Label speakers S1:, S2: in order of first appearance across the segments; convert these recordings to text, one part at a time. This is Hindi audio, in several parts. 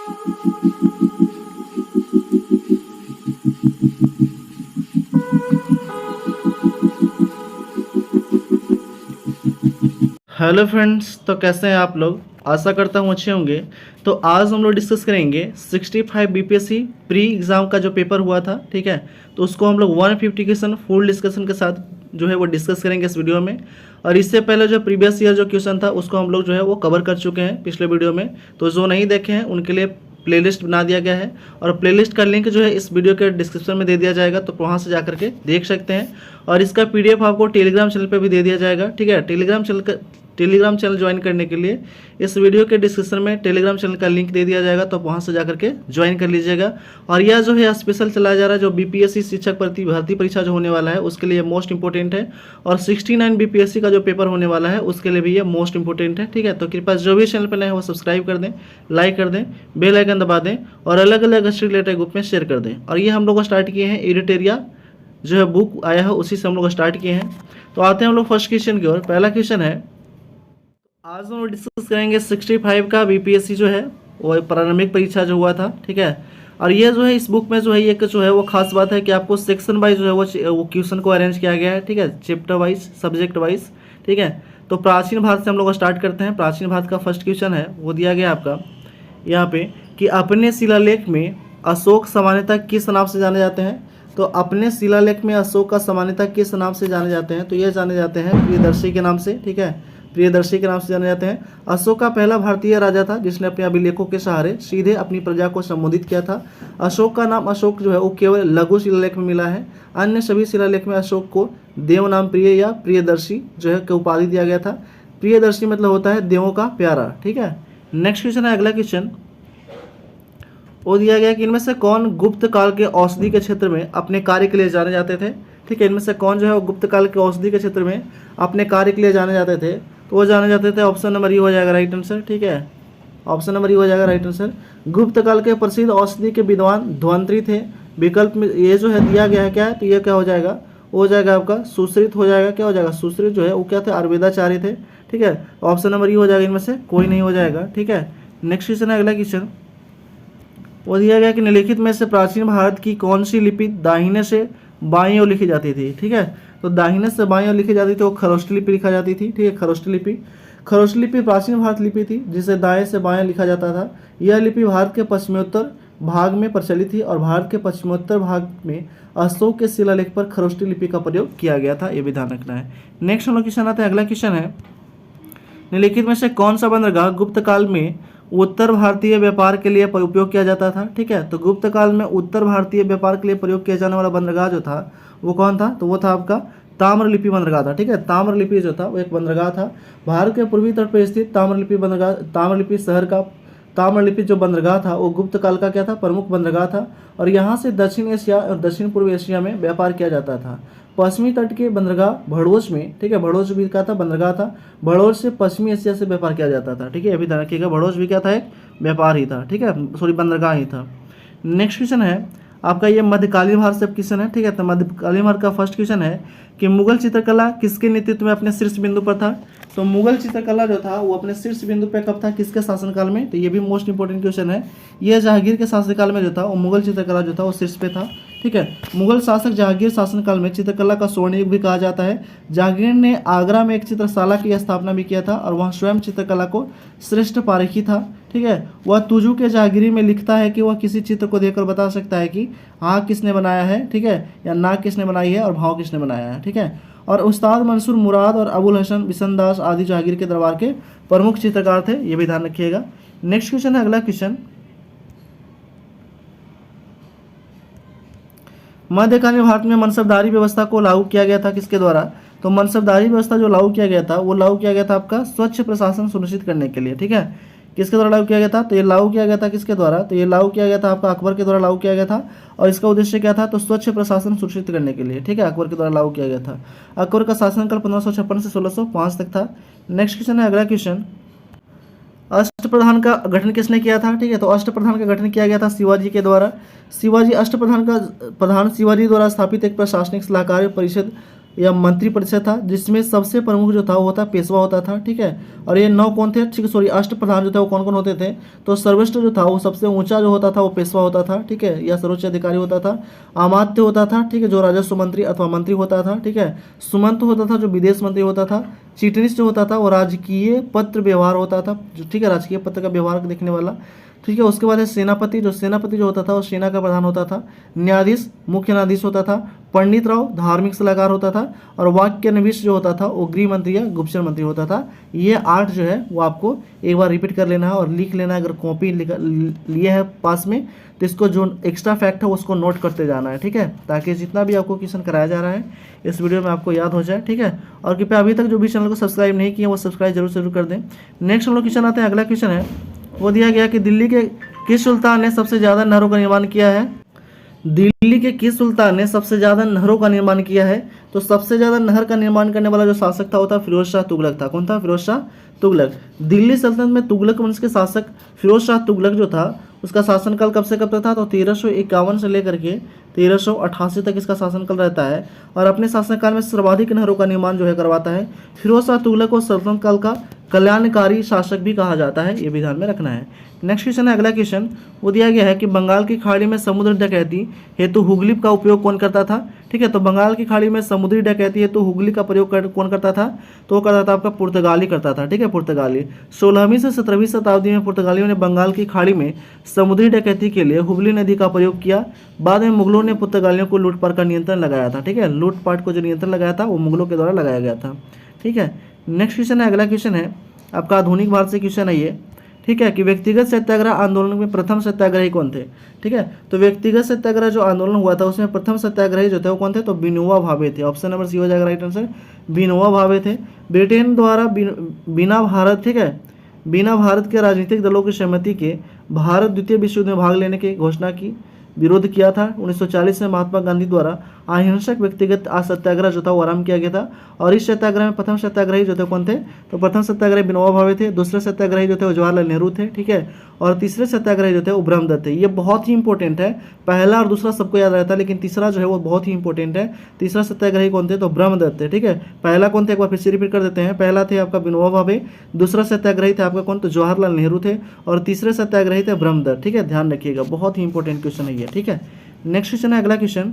S1: हेलो फ्रेंड्स, तो कैसे हैं आप लोग। आशा करता हूँ अच्छे होंगे। तो आज हम लोग डिस्कस करेंगे 65 बीपीएससी प्री एग्ज़ाम का जो पेपर हुआ था, ठीक है। तो उसको हम लोग 150 क्वेश्चन फुल डिस्कशन के साथ जो है वो डिस्कस करेंगे इस वीडियो में। और इससे पहले जो प्रीवियस ईयर जो क्वेश्चन था उसको हम लोग जो है वो कवर कर चुके हैं पिछले वीडियो में। तो जो नहीं देखे हैं उनके लिए प्लेलिस्ट बना दिया गया है और प्लेलिस्ट का लिंक जो है इस वीडियो के डिस्क्रिप्शन में दे दिया जाएगा, तो वहाँ से जाकर के देख सकते हैं। और इसका पीडीएफ आपको टेलीग्राम चैनल पे भी दे दिया जाएगा, ठीक है। टेलीग्राम चैनल ज्वाइन करने के लिए इस वीडियो के डिस्क्रिप्शन में टेलीग्राम चैनल का लिंक दे दिया जाएगा, तो वहाँ से जाकर के ज्वाइन कर लीजिएगा। और यह जो है स्पेशल चलाया जा रहा है, जो बीपीएससी शिक्षक भर्ती परीक्षा जो होने वाला है उसके लिए मोस्ट इंपॉर्टेंट है। और 69 बीपीएससी का जो पेपर होने वाला है उसके लिए भी ये मोस्ट इंपॉर्टेंट है, ठीक है। तो कृपया जो भी चैनल पर नए हैं वो सब्सक्राइब कर दें, लाइक कर दें, बेल आइकन दबा दें और अलग अलग हिस्ट्री रिलेटेड ग्रुप में शेयर कर दें। और ये हम लोग स्टार्ट किए हैं एडिटेरिया जो है बुक आया है उसी से हम लोग स्टार्ट किए हैं। तो आते हैं हम लोग फर्स्ट क्वेश्चन की ओर। पहला क्वेश्चन है, आज हम लोग डिस्कस करेंगे 65 का बीपीएससी जो है वो प्रारंभिक परीक्षा जो हुआ था, ठीक है। और ये जो है इस बुक में जो है एक जो है वो खास बात है कि आपको सेक्शन वाइज जो है वो क्वेश्चन को अरेंज किया गया है, ठीक है, चैप्टर वाइज, सब्जेक्ट वाइज, ठीक है। तो प्राचीन भारत से हम लोग स्टार्ट करते हैं। प्राचीन भारत का फर्स्ट क्वेश्चन है वो दिया गया आपका यहाँ पे कि अपने शिलालेख में अशोक सामान्यतः किस नाम से जाने जाते हैं। तो अपने शिलालेख में अशोक का सामान्यतः किस नाम से जाने जाते हैं, तो ये जाने जाते हैं प्रियदर्शी के नाम से, ठीक है, प्रियदर्शी के नाम से जाने जाते हैं। अशोक का पहला भारतीय राजा था जिसने अपने अभिलेखों के सहारे सीधे अपनी प्रजा को संबोधित किया था। अशोक का नाम अशोक जो है वो केवल लघु शिलालेख में मिला है, अन्य सभी शिलालेख में अशोक को देव नाम प्रिय या प्रियदर्शी जो है उपाधि दिया गया था। प्रियदर्शी मतलब होता है देवों का प्यारा, ठीक है। नेक्स्ट क्वेश्चन है, अगला क्वेश्चन वो दिया गया कि इनमें से कौन गुप्त काल के औषधि के क्षेत्र में अपने कार्य के लिए जाने जाते थे, ठीक है। इनमें से कौन जो है वो गुप्त काल के औषधि के क्षेत्र में अपने कार्य के लिए जाने जाते थे, तो वो जाने जाते थे। ऑप्शन नंबर ये हो जाएगा राइट आंसर, ठीक है, ऑप्शन नंबर ये हो जाएगा राइट आंसर। गुप्त काल के प्रसिद्ध औषधि के विद्वान ध्वंतरी थे। विकल्प में ये जो है दिया गया है क्या है, तो ये क्या हो जाएगा, वो हो जाएगा आपका सुश्रित हो जाएगा, क्या हो जाएगा, सुश्रित जो है वो क्या थे, आयुर्वेदाचार्य थे, ठीक है। ऑप्शन नंबर ये हो जाएगा, इनमें से कोई नहीं हो जाएगा, ठीक है। नेक्स्ट क्वेश्चन है, अगला क्वेश्चन वो दिया गया कि निम्नलिखित में से प्राचीन भारत की कौन सी लिपि दाहिने से बाईं ओर लिखी जाती थी, ठीक है। तो दाहिने से बाईं ओर लिखी जाती थी वो खरोष्ट लिपि लिखा जाती थी, ठीक है। खरोष्ट लिपि प्राचीन भारत लिपि थी जिसे दाएं से बाएं लिखा जाता था। यह लिपि भारत के पश्चिमोत्तर भाग में प्रचलित थी और भारत के पश्चिमोत्तर भाग में अशोक के शिलालेख पर खरोष्ट लिपि का प्रयोग किया गया था, ये भी ध्यान रखना है। नेक्स्ट हम लोग क्वेश्चन आता है, अगला क्वेश्चन है, निम्नलिखित में से कौन सा बंदरगाह गुप्त काल में उत्तर भारतीय व्यापार के लिए उपयोग किया जाता था, ठीक है। तो गुप्त काल में उत्तर भारतीय व्यापार के लिए प्रयोग किया जाने वाला बंदरगाह जो था वो कौन था, तो वो था आपका ताम्रलिपि बंदरगाह था, ठीक है। ताम्रलिपि जो था वो एक बंदरगाह था भारत के पूर्वी तट पर स्थित ताम्रलिपि शहर का ताम्रलिपि जो बंदरगाह था वो गुप्त काल का क्या था, प्रमुख बंदरगाह था। और यहाँ से दक्षिण एशिया और दक्षिण पूर्व एशिया में व्यापार किया जाता था। पश्चिमी तट के बंदरगाह भड़ोच में, ठीक है, भड़ोच भी क्या था, बंदरगाह था। भड़ोच से पश्चिमी एशिया से व्यापार किया जाता था, ठीक है, अभी ध्यान रखिएगा, भड़ोच भी क्या था, एक व्यापार ही था, ठीक है, सॉरी बंदरगाह ही था। नेक्स्ट क्वेश्चन है आपका ये मध्यकालीन भारत से क्वेश्चन है, ठीक है। तो मध्यकालीन भारत का फर्स्ट क्वेश्चन है कि मुगल चित्रकला किसके नेतृत्व में अपने शीर्ष बिंदु पर था। तो मुगल चित्रकला जो था वो अपने शीर्ष बिंदु पर कब था, किसके शासनकाल में, तो ये भी मोस्ट इंपॉर्टेंट क्वेश्चन है। ये जहांगीर के शासनकाल में जो था वो मुगल चित्रकला जो था वो शीर्ष पे था, ठीक है। मुगल शासक जहांगीर शासनकाल में चित्रकला का स्वर्ण युग भी कहा जाता है। जहांगीर ने आगरा में एक चित्रशाला की स्थापना भी किया था और वह स्वयं चित्रकला को श्रेष्ठ पारखी था, ठीक है। वह तुजू के जहांगीरी में लिखता है कि वह किसी चित्र को देखकर बता सकता है कि हाँ किसने बनाया है, ठीक है, या ना किसने बनाई है और भाव किसने बनाया है, ठीक है। और उस्ताद मंसूर मुराद और अबुल हसन बिशनदास आदि जहांगीर के दरबार के प्रमुख चित्रकार थे, ये भी ध्यान रखिएगा। नेक्स्ट क्वेश्चन है, अगला क्वेश्चन, मध्यकालीन भारत में मनसबदारी व्यवस्था को लागू किया गया था किसके द्वारा। तो मनसबदारी व्यवस्था जो लागू किया गया था वो लागू किया गया था आपका स्वच्छ प्रशासन सुनिश्चित करने के लिए, ठीक है। किसके द्वारा लागू किया गया था, तो ये लागू किया गया था किसके द्वारा, तो ये लागू किया गया था आपका अकबर के द्वारा लागू किया गया था। और इसका उद्देश्य क्या था, तो स्वच्छ प्रशासन सुनिश्चित करने के लिए, ठीक है, अकबर के द्वारा लागू किया गया था। अकबर का शासनकाल 1556 से 1605 तक था। नेक्स्ट क्वेश्चन है, अगला क्वेश्चन, अष्टप्रधान का गठन किसने किया था, ठीक है। तो अष्टप्रधान का गठन किया गया था शिवाजी के द्वारा। शिवाजी अष्टप्रधान का प्रधान शिवाजी द्वारा स्थापित एक प्रशासनिक सलाहकार परिषद या मंत्री परिषद था, जिसमें सबसे प्रमुख जो था वो था पेशवा होता था, ठीक है। और ये 9 कौन थे, ठीक है, सॉरी, अष्टप्रधान जो थे वो कौन कौन होते थे, तो सर्वश्रेष्ठ जो था वो सबसे ऊंचा जो होता था वो पेशवा होता था, ठीक है, या सर्वोच्च अधिकारी होता था। अमात्य होता था, ठीक है, जो राजस्व मंत्री अथवा मंत्री होता था, ठीक है। सुमंत होता था जो विदेश मंत्री होता था। चिटनीस जो होता था वो राजकीय पत्र व्यवहार होता था, ठीक है, राजकीय पत्र का व्यवहार देखने वाला, ठीक है। उसके बाद है सेनापति, जो सेनापति जो होता था वो सेना का प्रधान होता था। न्यायाधीश मुख्य न्यायाधीश होता था। पंडित राव धार्मिक सलाहकार होता था। और वाक्यनिविष्ट जो होता था वो गृह मंत्री या गुप्तचर मंत्री होता था। ये 8 जो है वो आपको एक बार रिपीट कर लेना है और लिख लेना है। अगर कॉपी लिए है पास में तो इसको जो एक्स्ट्रा फैक्ट है उसको नोट करते जाना है, ठीक है, ताकि जितना भी आपको क्वेश्चन कराया जा रहा है इस वीडियो में आपको याद हो जाए, ठीक है। और कृपया अभी तक जो भी चैनल को सब्सक्राइब नहीं किए वो सब्सक्राइब जरूर कर दें। नेक्स्ट हम लोग क्वेश्चन आते हैं। अगला क्वेश्चन है वो दिया गया कि दिल्ली के किस सुल्तान ने सबसे ज़्यादा नहरों का निर्माण किया है। दिल्ली के किस सुल्तान ने सबसे ज़्यादा नहरों का निर्माण किया है। तो सबसे ज़्यादा नहर का निर्माण करने वाला जो शासक था वो था फिरोज शाह तुगलक था। कौन था? फिरोज शाह तुगलक। दिल्ली सल्तनत में तुगलक वंश के शासक फिरोज शाह तुगलक जो था उसका शासनकाल कब से कब तक था? तो 1351 से लेकर के 1388 तक इसका शासनकाल रहता है। और अपने शासनकाल में सर्वाधिक नहरों का निर्माण जो है करवाता है। फिरोज शाह तुगलक को सल्तनत काल का कल्याणकारी शासक भी कहा जाता है, ये भी ध्यान में रखना है। नेक्स्ट क्वेश्चन है, अगला क्वेश्चन वो दिया गया है कि बंगाल की खाड़ी में समुद्र डकैती हेतु हुगली का उपयोग कौन करता था। ठीक है, तो बंगाल की खाड़ी में समुद्री डकैती हेतु हुगली का प्रयोग कौन करता था? तो वो करता था आपका पुर्तगाली करता था, ठीक है, पुर्तगाली। 16वीं से 17वीं शताब्दी में पुर्तगालियों ने बंगाल की खाड़ी में समुद्री डकैती के लिए हुगली नदी का प्रयोग किया। बाद में मुगलों ने पुर्तगालियों को लूटपाट का नियंत्रण लगाया था, ठीक है, लूटपाट को जो नियंत्रण लगाया था वो मुगलों के द्वारा लगाया गया था, ठीक है। नेक्स्ट क्वेश्चन है, अगला क्वेश्चन है आपका आधुनिक भारत से क्वेश्चन है ये, ठीक है, कि व्यक्तिगत सत्याग्रह आंदोलन में प्रथम सत्याग्रही कौन थे। ठीक है, तो व्यक्तिगत सत्याग्रह जो आंदोलन हुआ था उसमें प्रथम सत्याग्रही जो थे वो कौन थे? तो विनोबा भावे थे। ऑप्शन नंबर सी हो जाएगा राइट आंसर, विनोबा भावे थे। ब्रिटेन द्वारा बिना भारत, ठीक है, बिना भारत के राजनीतिक दलों की सहमति के भारत द्वितीय विश्व युद्ध में भाग लेने की घोषणा की, विरोध किया था। 1940 में महात्मा गांधी द्वारा अहिंसक व्यक्तिगत सत्याग्रह जो था वो आरंभ किया गया था। और इस सत्याग्रह में प्रथम सत्याग्रही जो थे कौन थे? तो प्रथम सत्याग्रही विनोबा भावे थे। दूसरे सत्याग्रही जो थे वो जवाहरलाल नेहरू थे, ठीक है। और तीसरे सत्याग्रही जो थे वो ब्रह्मदत्त थे। ये बहुत ही इंपॉर्टेंट है, पहला और दूसरा सबको याद रहता है लेकिन तीसरा जो है वो बहुत ही इंपॉर्टेंट है। तीसरा सत्याग्रही कौन थे? तो ब्रह्मदत्त थे, ठीक है। पहला कौन थे एक बार फिर से रिपीट कर देते हैं। पहला थे आपका विनोबा भावे, दूसरा सत्याग्रही थे आपका कौन? तो जवाहरलाल नेहरू थे। और तीसरे सत्याग्रही थे ब्रह्मदत्त, ठीक है, ध्यान रखिएगा, बहुत ही इंपॉर्टेंट क्वेश्चन है ये, ठीक है। नेक्स्ट क्वेश्चन है, अगला क्वेश्चन,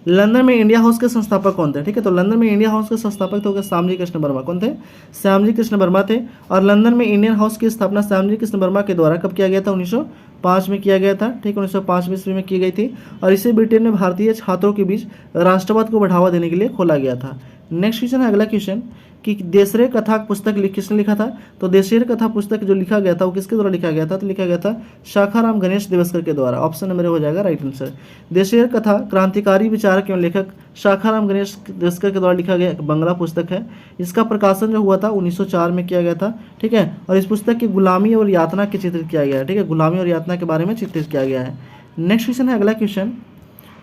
S1: लंदन में इंडिया हाउस के संस्थापक कौन थे। ठीक है, तो लंदन में इंडिया हाउस के संस्थापक तो श्यामजी कृष्ण वर्मा। कौन थे? श्यामजी कृष्ण वर्मा थे। और लंदन में इंडियन हाउस की स्थापना श्यामजी कृष्ण वर्मा के द्वारा कब किया गया था? 1905 में किया गया था, ठीक, 1905 ईस्वी में की गई थी। और इसे ब्रिटेन में भारतीय छात्रों के बीच राष्ट्रवाद को बढ़ावा देने के लिए खोला गया था। नेक्स्ट क्वेश्चन है, अगला क्वेश्चन, कि देशरे कथा पुस्तक किसने लिखा था? तो देशरे कथा पुस्तक जो लिखा गया था वो किसके द्वारा लिखा गया था? तो लिखा गया था शाखाराम गणेश देवस्कर के द्वारा। ऑप्शन नंबर हो जाएगा राइट आंसर। देशरे कथा क्रांतिकारी विचारक एवं लेखक शाखाराम गणेश देवस्कर के द्वारा लिखा गया बंगला पुस्तक है। इसका प्रकाशन जो हुआ था 1904 में किया गया था, ठीक है। और इस पुस्तक की गुलामी और यातना के चित्रित किया गया है, ठीक है, गुलामी और यातना के बारे में चित्रित किया गया है। नेक्स्ट क्वेश्चन है, अगला क्वेश्चन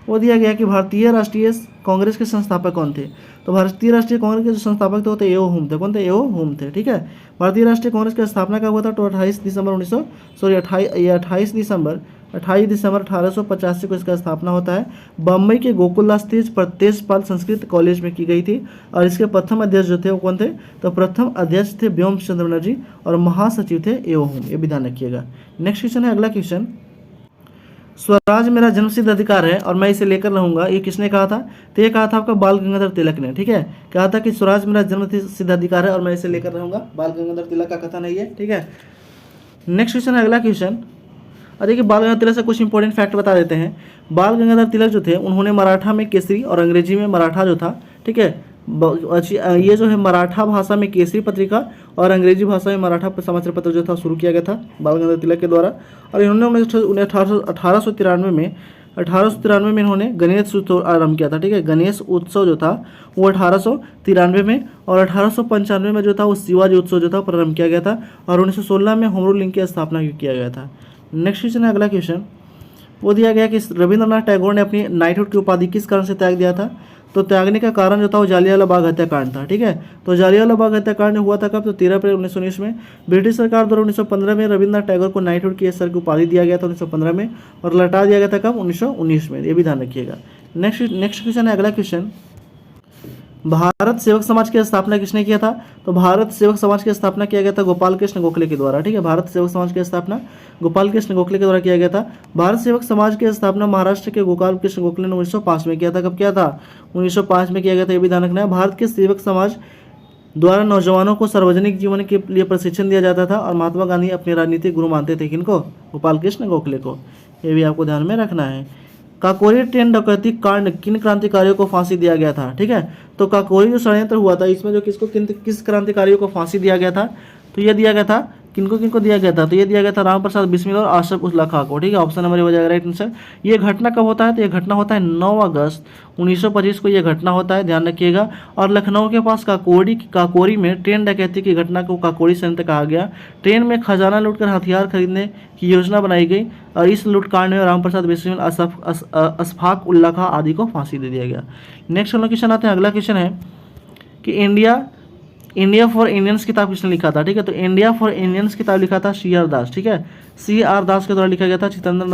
S1: वो दिया गया कि भारतीय राष्ट्रीय कांग्रेस के संस्थापक कौन थे। तो भारतीय राष्ट्रीय कांग्रेस के जो संस्थापक थे वो थे एओ हुम थे। कौन थे? एओ हुम थे, ठीक है। भारतीय राष्ट्रीय कांग्रेस की स्थापना कब हुआ था? तो 28 दिसंबर 1885 को इसका स्थापना होता है। बम्बई के गोकुलदास तेजपाल संस्कृत कॉलेज में की गई थी। और इसके प्रथम अध्यक्ष जो थे वो कौन थे? तो प्रथम अध्यक्ष थे व्योम चंद्र बनर्जी और महासचिव थे एओ हुम, ये भी ध्यान रखिएगा। नेक्स्ट क्वेश्चन है, अगला क्वेश्चन, स्वराज मेरा जन्मसिद्ध अधिकार है और मैं इसे लेकर रहूंगा, ये किसने कहा था? तो ये कहा था आपका बाल गंगाधर तिलक ने, ठीक है। कहा था कि स्वराज मेरा जन्मसिद्ध अधिकार है और मैं इसे लेकर रहूंगा, बाल गंगाधर तिलक का कथन है ये, ठीक है। नेक्स्ट क्वेश्चन है, अगला क्वेश्चन, और देखिए बाल गंगाधर तिलक से कुछ इंपॉर्टेंट फैक्ट बता देते हैं। बाल गंगाधर तिलक जो थे उन्होंने मराठा में केसरी और अंग्रेजी में मराठा जो था, ठीक है, ये जो है मराठा भाषा में केसरी पत्रिका और अंग्रेजी भाषा में मराठा समाचार पत्र जो था शुरू किया गया था बाल गंगाधर तिलक के द्वारा। और इन्होंने 1893 में इन्होंने गणेश उत्सव आरंभ किया था, ठीक है। गणेश उत्सव जो था वो 1893 में, और 1895 में जो था वो शिवाजी उत्सव जो था प्रारंभ किया गया था। और 1916 में होम रूल लीग की स्थापना किया गया था। नेक्स्ट क्वेश्चन है, अगला क्वेश्चन, वो दिया गया कि रविंद्रनाथ टैगोर ने अपनी नाइटहुड की उपाधि किस कारण से त्याग दिया था। तो त्यागने का कारण जो था वो जालियांवाला बाग हत्याकांड था, ठीक है। तो जालियांवाला बाग हत्याकांड हुआ था कब? तो 13 अप्रैल 1919 में। ब्रिटिश सरकार द्वारा 1915 में रविंद्रनाथ टैगोर को नाइटहुड की सर की उपाधि दिया गया था 1915 में, और लौटा दिया गया था कब? 1919 में, ये भी ध्यान रखिएगा। नेक्स्ट क्वेश्चन है, अगला क्वेश्चन, भारत सेवक समाज की स्थापना किसने किया था? तो भारत सेवक समाज की स्थापना किया गया था गोपाल कृष्ण गोखले के द्वारा। ठीक है, भारत सेवक समाज की स्थापना गोपाल कृष्ण गोखले के द्वारा किया गया था। भारत सेवक समाज की स्थापना महाराष्ट्र के गोपाल कृष्ण गोखले ने 1905 में किया था। कब किया था? 1905 में किया गया था, ये भी ध्यान रखना है। भारत के सेवक समाज द्वारा नौजवानों को सार्वजनिक जीवन के लिए प्रशिक्षण दिया जाता था और महात्मा गांधी अपने राजनीतिक गुरु मानते थे। किनको? गोपाल कृष्ण गोखले को। ये भी आपको ध्यान में रखना है। काकोरी ट्रेन डकैती कांड किन क्रांतिकारियों को फांसी दिया गया था? ठीक है, तो काकोरी जो षड्यंत्र हुआ था इसमें जो किस क्रांतिकारियों को फांसी दिया गया था? तो ये दिया गया था किनको दिया गया था? तो ये दिया गया था राम प्रसाद बिस्मिल और आशफ उल्ला खां को। ठीक है, ऑप्शन नंबर हो जाएगा राइट आंसर। ये घटना कब होता है? तो ये घटना होता है 9 अगस्त 1925 को ये घटना होता है, ध्यान रखिएगा। और लखनऊ के पास काकोरी में ट्रेन डकैती की घटना को काकोरी षड्यंत्र कहा गया। ट्रेन में खजाना लूटकर हथियार खरीदने की योजना बनाई गई और इस लूटकांड में राम प्रसाद बिस्मिल, अशफाक उल्ला खां आदि को फांसी दे दिया गया। नेक्स्ट वाला क्वेश्चन आते हैं। अगला क्वेश्चन है कि इंडिया फॉर इंडियंस किताब किसने लिखा था? ठीक है, तो इंडिया फॉर इंडियंस किताब लिखा था CR दास। ठीक है, CR दास के द्वारा लिखा गया था। चित्तरंजन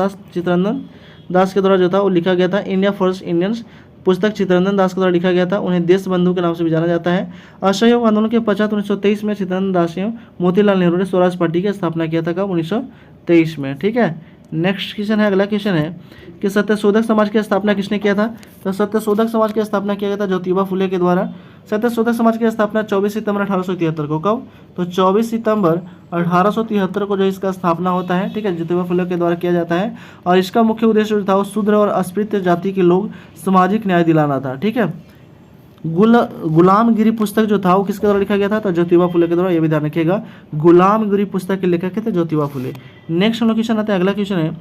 S1: दास के द्वारा जो था वो लिखा गया था। इंडिया फॉर इंडियंस पुस्तक चित्तरंजन दास के द्वारा लिखा गया था। उन्हें देश बंधु के नाम से भी जाना जाता है। असहयोग आंदोलन के पश्चात 1923 में चित्तरंजन दास एवं मोतीलाल नेहरू ने स्वराज पार्टी की स्थापना किया था। कब? 1923 में। ठीक है, नेक्स्ट क्वेश्चन है, अगला क्वेश्चन है कि सत्यशोधक समाज की स्थापना किसने किया था? तो सत्यशोधक समाज की स्थापना किया गया था ज्योतिबा फुले के द्वारा। सत्यशोधक समाज की स्थापना 24 सितंबर 1873 को। कब? तो 24 सितंबर 1873 को जो इसका स्थापना होता है। ठीक है, ज्योतिबा फुले के द्वारा किया जाता है और इसका मुख्य उद्देश्य जो था वो शूद्र और अस्पृश्य जाति के लोग सामाजिक न्याय दिलाना था। ठीक है, गुलामगिरी पुस्तक जो था वो किसके द्वारा लिखा गया था? तो ज्योतिबा फुले के द्वारा, ये भी ध्यान रखिएगा। गुलामगिरी पुस्तक के लेखक थे ज्योतिबा फुले। नेक्स्ट क्वेश्चन आता है, अगला क्वेश्चन है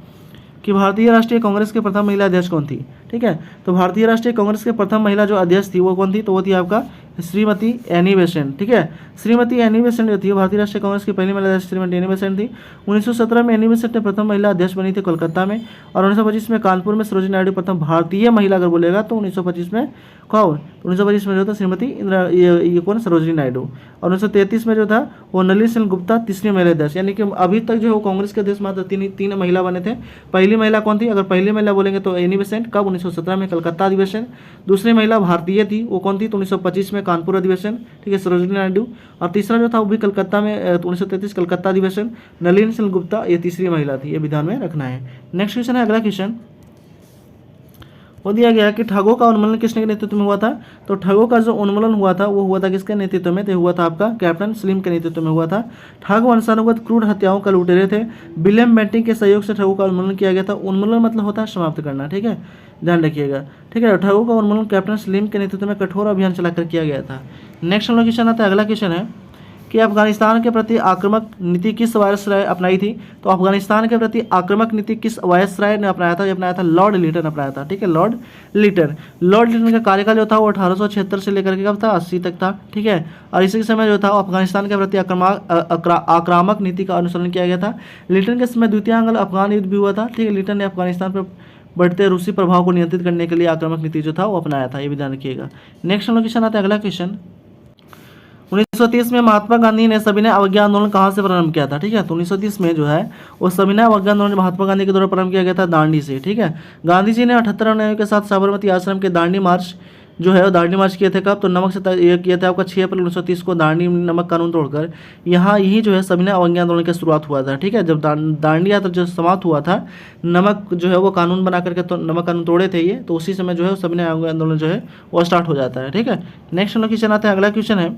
S1: कि भारतीय राष्ट्रीय कांग्रेस के प्रथम महिला अध्यक्ष कौन थी? ठीक है, तो भारतीय राष्ट्रीय कांग्रेस के प्रथम महिला जो अध्यक्ष थी वो कौन थी? तो वो थी आपका श्रीमती एनी बेसेंट। ठीक है, श्रीमती एनी बेसेंट जो थी भारतीय राष्ट्रीय कांग्रेस की पहली महिला अध्यक्ष श्रीमती एनी बेसेंट थी। 1917 में एनी बेसेंट ने प्रथम महिला अध्यक्ष बनी थी कोलकाता में और 1925 में कानपुर में सरोजिनी नायडू प्रथम भारतीय महिला अगर बोलेगा तो 1925 में कौन? 1925 में जो था श्रीमती ये कौन? सरोजिनी नायडू। और 1933 में जो था वो नलिनी सेन गुप्ता तीसरी महिला अध्यक्ष। यानी कि अभी तक जो है वो कांग्रेस के अध्यक्ष मात्र तीन महिला बने थे। पहली महिला कौन थी? अगर पहली महिला बोलेंगे तो एनी बेसेंट। कब? 1917 में कलकत्ता अधिवेशन। दूसरी महिला भारतीय थी, वो कौन थी? तो 1925 में कानपुर अधिवेशन। ठीक है, सरोजिनी नायडू। और तीसरा जो था वो भी कलकत्ता में 1933 कलकत्ता अधिवेशन। नलिनी सेन गुप्ता ये तीसरी महिला थी, ये भी ध्यान में रखना है। नेक्स्ट क्वेश्चन है, अगला क्वेश्चन वो दिया गया कि ठगों का उन्मूलन किसने के नेतृत्व में हुआ था? तो ठगों का जो उन्मूलन हुआ था वो हुआ था किसके नेतृत्व में? तो हुआ था आपका कैप्टन स्लिम के नेतृत्व में हुआ था। ठग वंशानुगत क्रूर हत्याओं का लुटेरे थे। विलियम बेंटिंक के सहयोग से ठगों का उन्मूलन किया गया था। उन्मूलन मतलब होता है समाप्त करना। ठीक है, ध्यान रखिएगा। ठीक है, ठगों का उन्मूलन कैप्टन स्लिम के नेतृत्व में कठोर अभियान चलाकर किया गया था। नेक्स्ट हम लोग क्वेश्चन आता है, अगला क्वेश्चन है कि अफगानिस्तान के प्रति आक्रामक नीति किस वायसराय अपनाई थी? तो अफगानिस्तान के प्रति आक्रामक नीति किस वायसराय ने अपनाया था? ये अपनाया था लॉर्ड लिटन अपनाया था। ठीक है, लॉर्ड लिटन का कार्यकाल जो था वो 1876 से लेकर के कब था? 80 तक था। ठीक है, और इसी समय जो था अफगानिस्तान के प्रति आक्रामक नीति का अनुसरण किया गया था। लिटन के समय द्वितीय आंग्ल अफगान युद्ध भी हुआ था। ठीक है, लिटन ने अफगानिस्तान पर बढ़ते रूसी प्रभाव को नियंत्रित करने के लिए आक्रामक नीति जो था वो अपनाया था, ये भी ध्यान रखिएगा। नेक्स्ट क्वेश्चन आता है, अगला क्वेश्चन 1930 में महात्मा गांधी ने सविनय अवज्ञा आंदोलन कहाँ से प्रारंभ किया था? ठीक है, तो 1930 में जो है वो सविनय अवज्ञा आंदोलन महात्मा गांधी के द्वारा प्रारंभ किया गया था दांडी से। ठीक है, गांधी जी ने 78 अनुयायियों के साथ साबरमती आश्रम के दांडी मार्च जो है वो दांडी मार्च किए थे। कब? तो नमक से ये किया था आपका 6 अप्रैल 1930 को दांडी नमक कानून तोड़कर यहाँ यही जो है सविनय अवज्ञा आंदोलन की शुरुआत हुआ था। ठीक है, जब दांडी यात्रा जो समाप्त हुआ था, नमक जो है वो कानून बना करके तो नमक कानून तोड़े थे ये, तो उसी समय जो है सविनय अवज्ञा आंदोलन जो है वो स्टार्ट हो जाता है। ठीक है, नेक्स्ट क्वेश्चन आता है, अगला क्वेश्चन है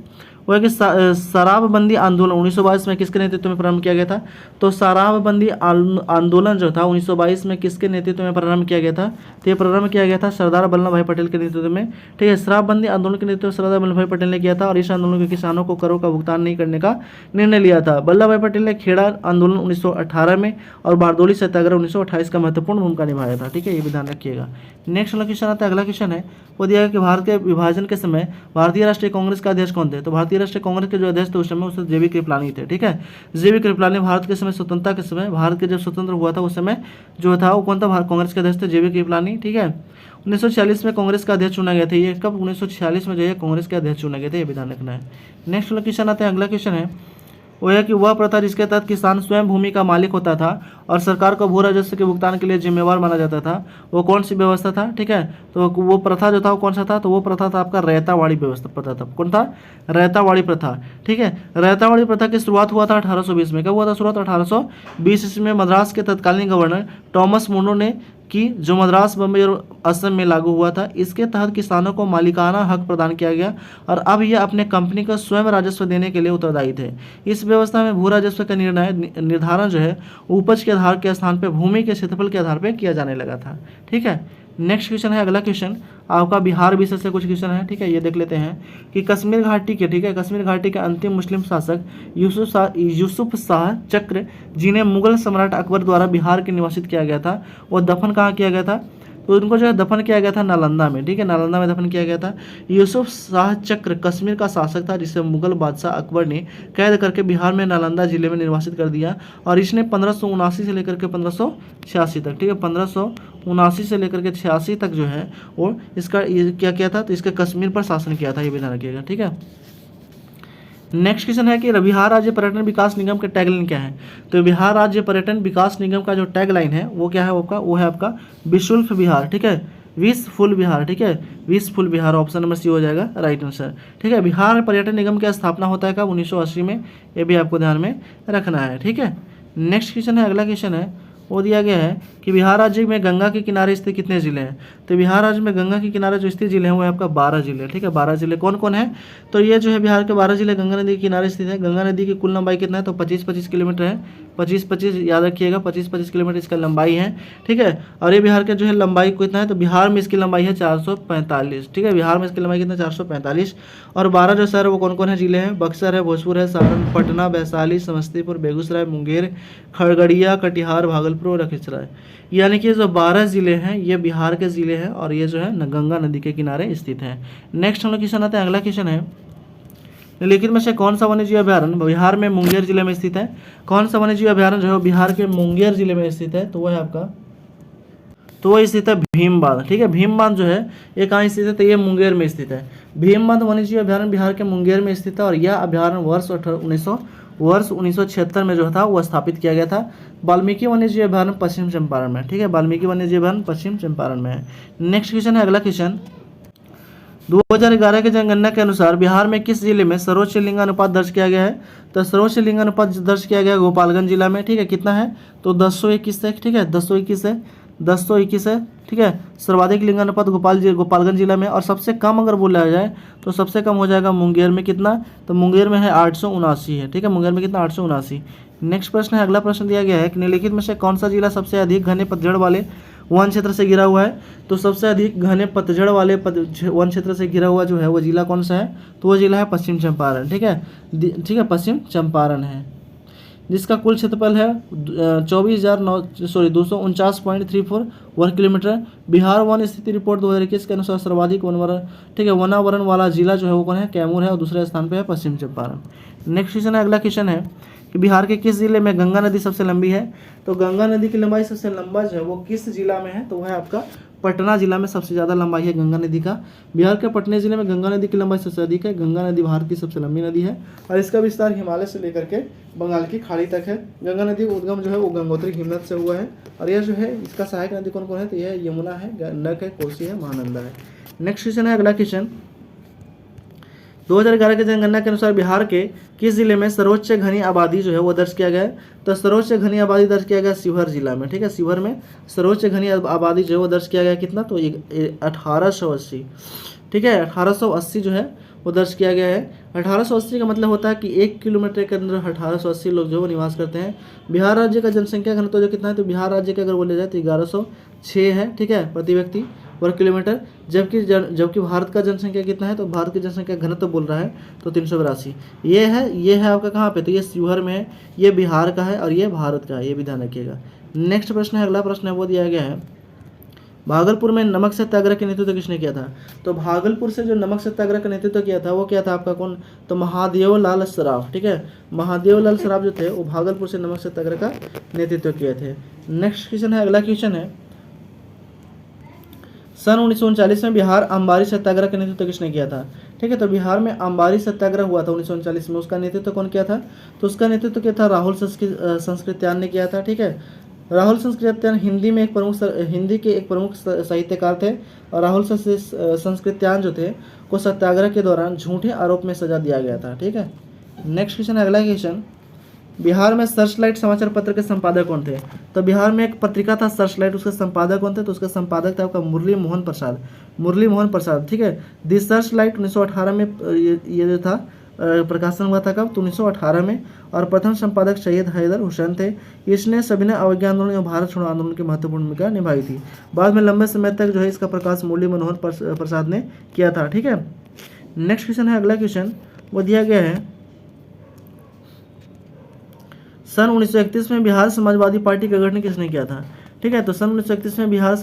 S1: वो है कि शराबबंदी आंदोलन 1922 में किसके नेतृत्व में प्रारंभ किया गया था? तो शराबबंदी आंदोलन जो था 1922 में किसके नेतृत्व में प्रारंभ किया गया था? तो ये प्रारंभ किया गया था सरदार वल्लभ भाई पटेल के नेतृत्व में। ठीक है, शराबबंदी आंदोलन के नेतृत्व सरदार वल्लभ भाई पटेल ने किया था और इस आंदोलन के किसानों को करों का भुगतान नहीं करने का निर्णय लिया था। वल्लभ भाई पटेल ने खेड़ा आंदोलन 1918 में और बारदोली सत्याग्रह 1928 का महत्वपूर्ण भूमिका निभाया था। ठीक है, ये भी ध्यान रखिएगा। नेक्स्ट क्वेश्चन आता है, अगला क्वेश्चन है वो दिया है कि भारत के विभाजन के समय भारतीय राष्ट्रीय कांग्रेस का अध्यक्ष कौन थे? तो भारतीय राष्ट्रीय कांग्रेस के जो अध्यक्ष थे उस समय उससे जेबी कृपलानी थे। ठीक है, जेबी कृपलानी भारत के समय स्वतंत्रता के समय भारत के जब स्वतंत्र हुआ था उस समय जो था वो कौन था? कांग्रेस के अध्यक्ष थे जेबी कृपलानी। ठीक है, 1946 में कांग्रेस का अध्यक्ष चुना गया था। ये कब? 1946 में जो है कांग्रेस के अध्यक्ष चुना गया था, ये भी ध्यान रखना है। नेक्स्ट क्वेश्चन आता है, अगला क्वेश्चन है वो है कि वह प्रथा जिसके तहत किसान स्वयं भूमि का मालिक होता था और सरकार को भू राजस्व के भुगतान के लिए जिम्मेवार माना जाता था, वो कौन सी व्यवस्था था, ठीक है। तो वो प्रथा जो था वो कौन सा था, तो वो प्रथा था आपका रैयतावाड़ी व्यवस्था प्रथा था। कौन था, रैयतावाड़ी प्रथा, ठीक है। रैयतावाड़ी प्रथा की शुरुआत हुआ था 1820 में। कब हुआ था शुरुआत, 1820 ईस्वी में मद्रास के तत्कालीन गवर्नर टॉमस मुंडो ने की, जो मद्रास, बम्बई और असम में लागू हुआ था। इसके तहत किसानों को मालिकाना हक प्रदान किया गया और अब यह अपने कंपनी को स्वयं राजस्व देने के लिए उत्तरदायी थे। इस व्यवस्था में भू राजस्व का निर्धारण जो है उपज के आधार के स्थान पर भूमि के क्षेत्रफल के आधार पर किया जाने लगा था, ठीक है। नेक्स्ट क्वेश्चन है, अगला क्वेश्चन आपका बिहार विषय से कुछ क्वेश्चन है, ठीक है। ये देख लेते हैं कि कश्मीर घाटी के, ठीक है, कश्मीर घाटी के अंतिम मुस्लिम शासक यूसुफ शाह चक्र, जिन्हें मुगल सम्राट अकबर द्वारा बिहार के निवासित किया गया था, वो दफन कहाँ किया गया था, तो उनको जो है दफन किया गया था नालंदा में, ठीक है, नालंदा में दफन किया गया था। यूसुफ शाह चक्र कश्मीर का शासक था, जिसे मुगल बादशाह अकबर ने कैद करके बिहार में नालंदा जिले में निर्वासित कर दिया और इसने 1579 से लेकर के 1586 तक, ठीक है, 1579 से लेकर के 86 तक जो है वो इसका क्या किया था, तो इसका कश्मीर पर शासन किया था, ये भी ध्यान रखिएगा, ठीक है। नेक्स्ट क्वेश्चन है कि बिहार राज्य पर्यटन विकास निगम का टैगलाइन क्या है, तो बिहार राज्य पर्यटन विकास निगम का जो टैगलाइन है वो क्या है, वो है आपका विशुल्क बिहार, ठीक है, विशफुल बिहार, ठीक है, wishful Bihar, option number C हो जाएगा राइट आंसर, ठीक है। बिहार पर्यटन निगम की स्थापना होता है कब, 1980 में, ये भी आपको ध्यान में रखना है, ठीक है। नेक्स्ट क्वेश्चन है, अगला क्वेश्चन है, वो दिया गया है कि बिहार राज्य में गंगा के किनारे स्थित कितने जिले हैं, तो बिहार राज्य में गंगा के किनारे जो स्थित जिले हैं वो है आपका 12 जिले, ठीक है। 12 जिले कौन कौन है, तो ये जो है बिहार के 12 जिले गंगा नदी के किनारे स्थित है। गंगा नदी की कुल लंबाई कितना है, तो 25-25 किलोमीटर है, 25-25 याद रखिएगा, 25-25 किलोमीटर इसका लंबाई है, ठीक है। और ये बिहार का जो है लंबाई कितना है, तो बिहार में इसकी लंबाई है 445, ठीक है, बिहार में इसकी लंबाई कितना 445। और 12 जो शहर वो कौन कौन है जिले हैं, बक्सर है, भोजपुर है, सारण, पटना, वैशाली, समस्तीपुर, बेगूसराय, मुंगेर, खगड़िया, कटिहार, भागलपुर और लखीसराय। यानी कि जो 12 जिले हैं ये बिहार के जिले हैं और ये जो है गंगा नदी के किनारे स्थित है। नेक्स्ट हम लोग क्वेश्चन आता है, अगला क्वेश्चन है, निम्नलिखित में से कौन सा वन्यजीव अभ्यारण्य बिहार में मुंगेर जिले में स्थित है, कौन सा वन्यजीव अभ्यारण्य जो है बिहार के मुंगेर जिले में स्थित है, तो वह है आपका, तो वह स्थित है भीम बांध, ठीक है। भीम बांध जो है ये कहाँ स्थित है, तो ये मुंगेर में स्थित है। भीम बांध वन्यजीव अभ्यारण्य बिहार के मुंगेर में स्थित है और यह अभ्यारण्य वर्ष 1976 में जो था वो स्थापित किया गया था। वाल्मीकि वन्यजीव अभ्यारण्य पश्चिम चंपारण में, ठीक है, वाल्मीकि वन्यजीव अभ्यारण्य पश्चिम चंपारण में है। नेक्स्ट क्वेश्चन है, अगला क्वेश्चन, 2011 की जनगणना के अनुसार बिहार में किस जिले में सर्वोच्च लिंगानुपात दर्ज किया गया है, तो सर्वोच्च लिंगानुपात दर्ज किया गया गोपालगंज जिला में, ठीक है। कितना है, तो 1021 है, ठीक है, 1021 है, 1021 है, ठीक है। सर्वाधिक लिंगानुपात गोपालगंज जिला में और सबसे कम अगर बोला जाए तो सबसे कम हो जाएगा मुंगेर में, कितना, तो मुंगेर में है 879 है, ठीक है, मुंगेर में कितना 879। नेक्स्ट प्रश्न है, अगला प्रश्न दिया गया है कि निम्नलिखित में से कौन सा जिला सबसे अधिक घने पतझड़ वाले वन क्षेत्र से घिरा हुआ है, तो सबसे अधिक घने पतझड़ वाले वन क्षेत्र से घिरा हुआ जो है वो जिला कौन सा है, तो वो जिला है पश्चिम चंपारण, ठीक है, ठीक है, पश्चिम चंपारण है, जिसका कुल क्षेत्रफल है 249.34 वर्ग किलोमीटर। बिहार वन स्थिति रिपोर्ट 2021 के अनुसार सर्वाधिक वनावरण वाला जिला जो है वो कौन है, कैमूर है और दूसरे स्थान पे है पश्चिम चंपारण। नेक्स्ट क्वेश्चन है, अगला क्वेश्चन है कि बिहार के किस जिले में गंगा नदी सबसे लंबी है, तो गंगा नदी की लंबाई सबसे लंबा जो है वो किस जिला में है, तो वह है आपका पटना जिला में सबसे ज़्यादा लंबाई है गंगा नदी का। बिहार के पटना जिले में गंगा नदी की लंबाई सबसे अधिक है। गंगा नदी भारत की सबसे लंबी नदी है और इसका विस्तार हिमालय से लेकर के बंगाल की खाड़ी तक है। गंगा नदी का उद्गम जो है वो गंगोत्री हिमनद से हुआ है और यह जो है इसका सहायक नदी कौन कौन है, तो यह यमुना है, नक है, कोसी है, महानंदा है। नेक्स्ट क्वेश्चन है, अगला क्वेश्चन, 2011 की जनगणना के अनुसार बिहार के किस जिले में सर्वोच्च घनी आबादी जो है वो दर्ज किया गया है, तो सर्वोच्च घनी आबादी दर्ज किया गया शिवहर जिला में, ठीक है, शिवहर में सर्वोच्च घनी आबादी जो है वो दर्ज किया गया कितना, तो 1880, ठीक है, 1880 जो है वो दर्ज किया गया है। 1880 का मतलब होता है कि 1 किलोमीटर के अंदर 1880 लोग जो है वो निवास करते हैं। बिहार राज्य का जनसंख्या घनत्व जो कितना है, तो बिहार राज्य का अगर बोले जाए तो 1106 है, ठीक है, प्रति व्यक्ति वर्ग किलोमीटर, जबकि भारत का जनसंख्या कितना है, तो भारत की जनसंख्या घनत्व बोल रहा है तो 382। ये है आपका कहाँ पे, तो ये शिवहर में है, ये बिहार का है और ये भारत का है, ये भी ध्यान रखिएगा। नेक्स्ट प्रश्न है, अगला प्रश्न है वो दिया गया है, भागलपुर में नमक सत्याग्रह का नेतृत्व किसने किया था, तो भागलपुर से जो नमक सत्याग्रह का नेतृत्व किया था वो क्या था आपका कौन, तो महादेव लाल सराफ, ठीक है, महादेव लाल सराफ जो थे वो भागलपुर से नमक सत्याग्रह का नेतृत्व किए थे। नेक्स्ट क्वेश्चन है, अगला क्वेश्चन है, सन 1939 में बिहार अंबारी सत्याग्रह का नेतृत्व किसने किया था, ठीक ठीक है। तो बिहार में अंबारी सत्याग्रह हुआ था 1939 में, उसका नेतृत्व कौन किया था? तो उसका नेतृत्व किया था राहुल संस्कृत्यायन ने किया था, ठीक है। राहुल संस्कृत्यायन हिंदी के एक प्रमुख साहित्यकार थे, और राहुल संस्कृत्यायन जो थे को सत्याग्रह के दौरान झूठे आरोप में सजा दिया गया था, ठीक है। नेक्स्ट क्वेश्चन, अगला क्वेश्चन, बिहार में सर्चलाइट समाचार पत्र के संपादक कौन थे? तो बिहार में एक पत्रिका था सर्चलाइट, उसके संपादक कौन थे? तो उसका संपादक था आपका मुरली मोहन प्रसाद, ठीक है। दी सर्चलाइट 1918 में ये जो था प्रकाशन हुआ था कब? तो 1918 में, और प्रथम संपादक सैयद हैदर हुसैन थे। इसने सविनय अवज्ञा आंदोलन एवं भारत छोड़ो आंदोलन की महत्वपूर्ण भूमिका निभाई थी। बाद में लंबे समय तक जो है इसका प्रकाश मुरली मनोहर प्रसाद ने किया था, ठीक है। नेक्स्ट क्वेश्चन है, अगला क्वेश्चन वो दिया गया है, सन 1931 में बिहार समाजवादी पार्टी का गठन किसने किया था? ठीक है। तो सन 1931 में बिहार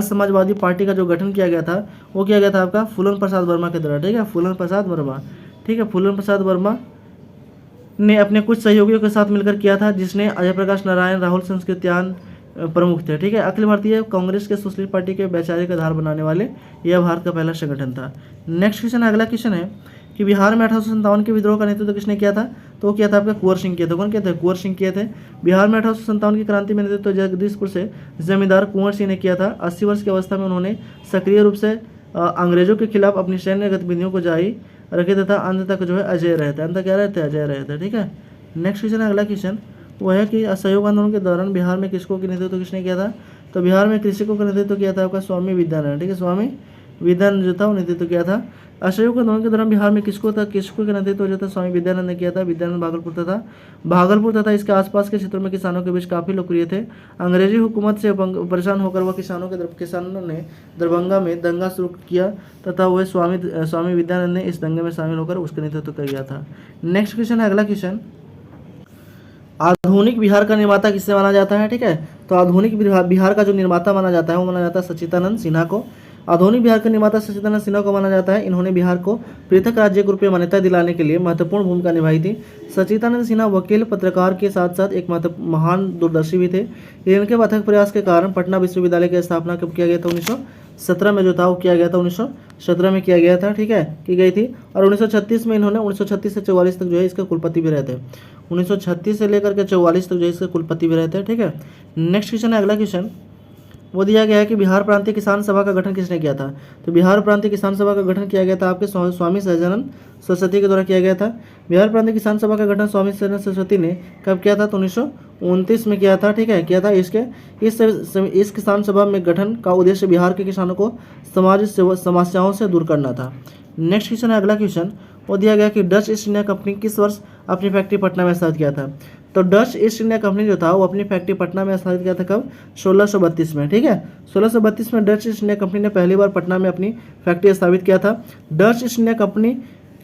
S1: समाजवादी पार्टी का जो गठन किया गया था वो किया गया था आपका फूलन प्रसाद वर्मा के द्वारा, ठीक है। फूलन प्रसाद वर्मा, ठीक है। फूलन प्रसाद वर्मा ने अपने कुछ सहयोगियों के साथ मिलकर किया था, जिसने अजय प्रकाश नारायण, राहुल संस्कृत्यायन प्रमुख थे, ठीक है। अखिल भारतीय कांग्रेस के सोशलिस्ट पार्टी के वैचारिक आधार बनाने वाले यह भारत का पहला संगठन था। नेक्स्ट क्वेश्चन, अगला क्वेश्चन है कि बिहार में 1857 के विद्रोह का नेतृत्व किसने किया था? तो वो किया था आपका कुंवर सिंह किया था। कौन किया था? कुंवर सिंह किए थे। बिहार में 1857 की क्रांति में नेतृत्व जगदीशपुर से जमींदार कुंवर सिंह ने किया था। 80 वर्ष की अवस्था में उन्होंने सक्रिय रूप से अंग्रेजों के खिलाफ अपनी सैन्य गतिविधियों को जारी रखे तथा अंत तक जो है अजय रहते, अंत क्या रहते? अजय रहते, ठीक है। नेक्स्ट क्वेश्चन, अगला क्वेश्चन वो है कि असहयोग आंदोलन के दौरान बिहार में किसको के नेतृत्व किसने किया था? तो बिहार में कृषकों का नेतृत्व किया था आपका स्वामी विद्यानंद, ठीक है। स्वामी विद्यानंद जो था वो नेतृत्व किया था। असहयोग आंदोलन के दौरान बिहार में किसको के नेतृत्व जो था स्वामी विद्यानंद ने किया था। विद्यानंद भागलपुर तथा इसके आसपास के क्षेत्रों में किसानों के बीच काफी लोकप्रिय थे। अंग्रेजी हुकूमत से परेशान होकर वह किसानों ने दरभंगा में दंगा शुरू किया तथा वह स्वामी विद्यानंद ने इस दंगे में शामिल होकर उसका नेतृत्व किया था। नेक्स्ट क्वेश्चन है, अगला क्वेश्चन, आधुनिक बिहार का निर्माता किससे माना जाता है? ठीक है। तो आधुनिक बिहार का जो निर्माता माना जाता है वो माना जाता है सच्चिदानंद सिन्हा को। आधुनिक बिहार के निर्माता सच्चिदानंद सिन्हा को माना जाता है। इन्होंने बिहार को पृथक राज्य के रूप में मान्यता दिलाने के लिए महत्वपूर्ण भूमिका निभाई थी। सच्चिदानंद सिन्हा वकील, पत्रकार के साथ साथ एक महान दूरदर्शी भी थे। इनके अथक प्रयास के कारण पटना विश्वविद्यालय की स्थापना कब किया गया था? 1917 में जो था वो किया गया था, 1917 में किया गया था, ठीक है, की गई थी। और 1936 में इन्होंने 1936 से 44 तक जो है इसका कुलपति भी रहते हैं। 1936 से लेकर के 44 तक जो है इसके कुलपति भी रहते हैं, ठीक है। नेक्स्ट क्वेश्चन है, अगला क्वेश्चन वो दिया गया है कि बिहार प्रांतीय किसान सभा का गठन किसने किया था? तो बिहार प्रांतीय किसान सभा का गठन किया गया था आपके स्वामी सहजानंद सरस्वती के द्वारा किया गया था। बिहार प्रांतीय किसान सभा का गठन स्वामी सहजानंद सरस्वती ने कब किया था? तो 1929 में किया था, ठीक है, किया था। इस किसान सभा में गठन का उद्देश्य बिहार के किसानों को समस्याओं से दूर करना था। नेक्स्ट क्वेश्चन है, अगला क्वेश्चन वो दिया गया कि डच ईस्ट इंडिया कंपनी किस वर्ष अपनी फैक्ट्री पटना में स्थापित किया था? तो डच ईस्ट इंडिया कंपनी जो था वो अपनी फैक्ट्री पटना में स्थापित किया था कब? 1632 में, ठीक है। 1632 में डच ईस्ट इंडिया कंपनी ने पहली बार पटना में अपनी फैक्ट्री स्थापित किया था। डच ईस्ट इंडिया कंपनी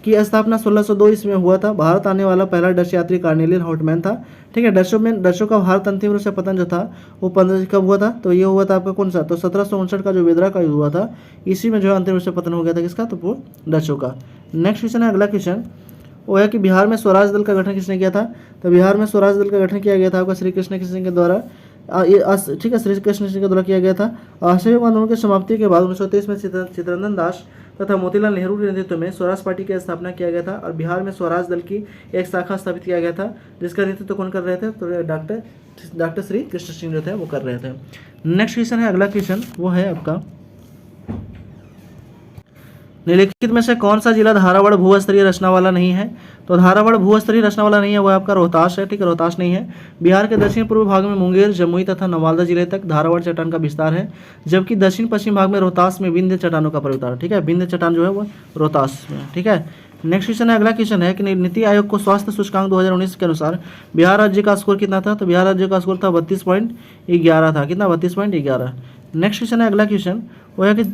S1: की स्थापना 1602 ईस्वी में हुआ था। भारत आने वाला पहला डच यात्री कार्नेलियन हॉटमैन था, ठीक है। डचों का भारत अंतिम रूप से पतन जो था वो 15 कब हुआ था? तो ये हुआ था आपका कौन सा? तो 1759 का जो वेदरा का युद्ध हुआ था, इसी में जो है अंतिम रूप से पतन हो गया था किसका? तो वो डचों का। नेक्स्ट क्वेश्चन है, अगला क्वेश्चन वो है कि बिहार में स्वराज दल का गठन किसने किया था? तो बिहार में स्वराज दल का गठन किया गया था आपका श्री कृष्ण सिंह के द्वारा, ठीक है, श्री कृष्ण सिंह के द्वारा किया गया था। असहयोग आंदोलन की समाप्ति के बाद 1923 में चित्तरंजन दास तथा मोतीलाल नेहरू के नेतृत्व में स्वराज पार्टी की स्थापना किया गया था और बिहार में स्वराज दल की एक शाखा स्थापित किया गया था, जिसका नेतृत्व कौन कर रहे थे? तो डॉक्टर श्री कृष्ण सिंह जो थे वो कर रहे थे। नेक्स्ट क्वेश्चन है, अगला क्वेश्चन वो है आपका, निम्नलिखित में से कौन सा जिला धारावाड़ भूस्तरीय रचना वाला नहीं है? तो धारावाड़ भूस्तरीय रचना वाला नहीं है, वो आपका रोहतास है, ठीक है, रोहतास नहीं है। बिहार के दक्षिण पूर्व भाग में मुंगेर, जमुई तथा नवादा जिले तक धारावाड़ चट्टान का विस्तार है, जबकि दक्षिण पश्चिम भाग में रोहतास में विंध्य चट्टानों का प्रविस्तार, ठीक है। विंध्य चट्टान जो है वो रोहतास में, ठीक है। नेक्स्ट क्वेश्चन है, अगला क्वेश्चन है कि नीति आयोग को स्वास्थ्य सूचकांक 2019 के अनुसार बिहार राज्य का स्कोर कितना था? तो बिहार राज्य का स्कोर था 32.11 था, कितना? 32.11। नेक्स्ट क्वेश्चन है, अगला क्वेश्चन वो है कि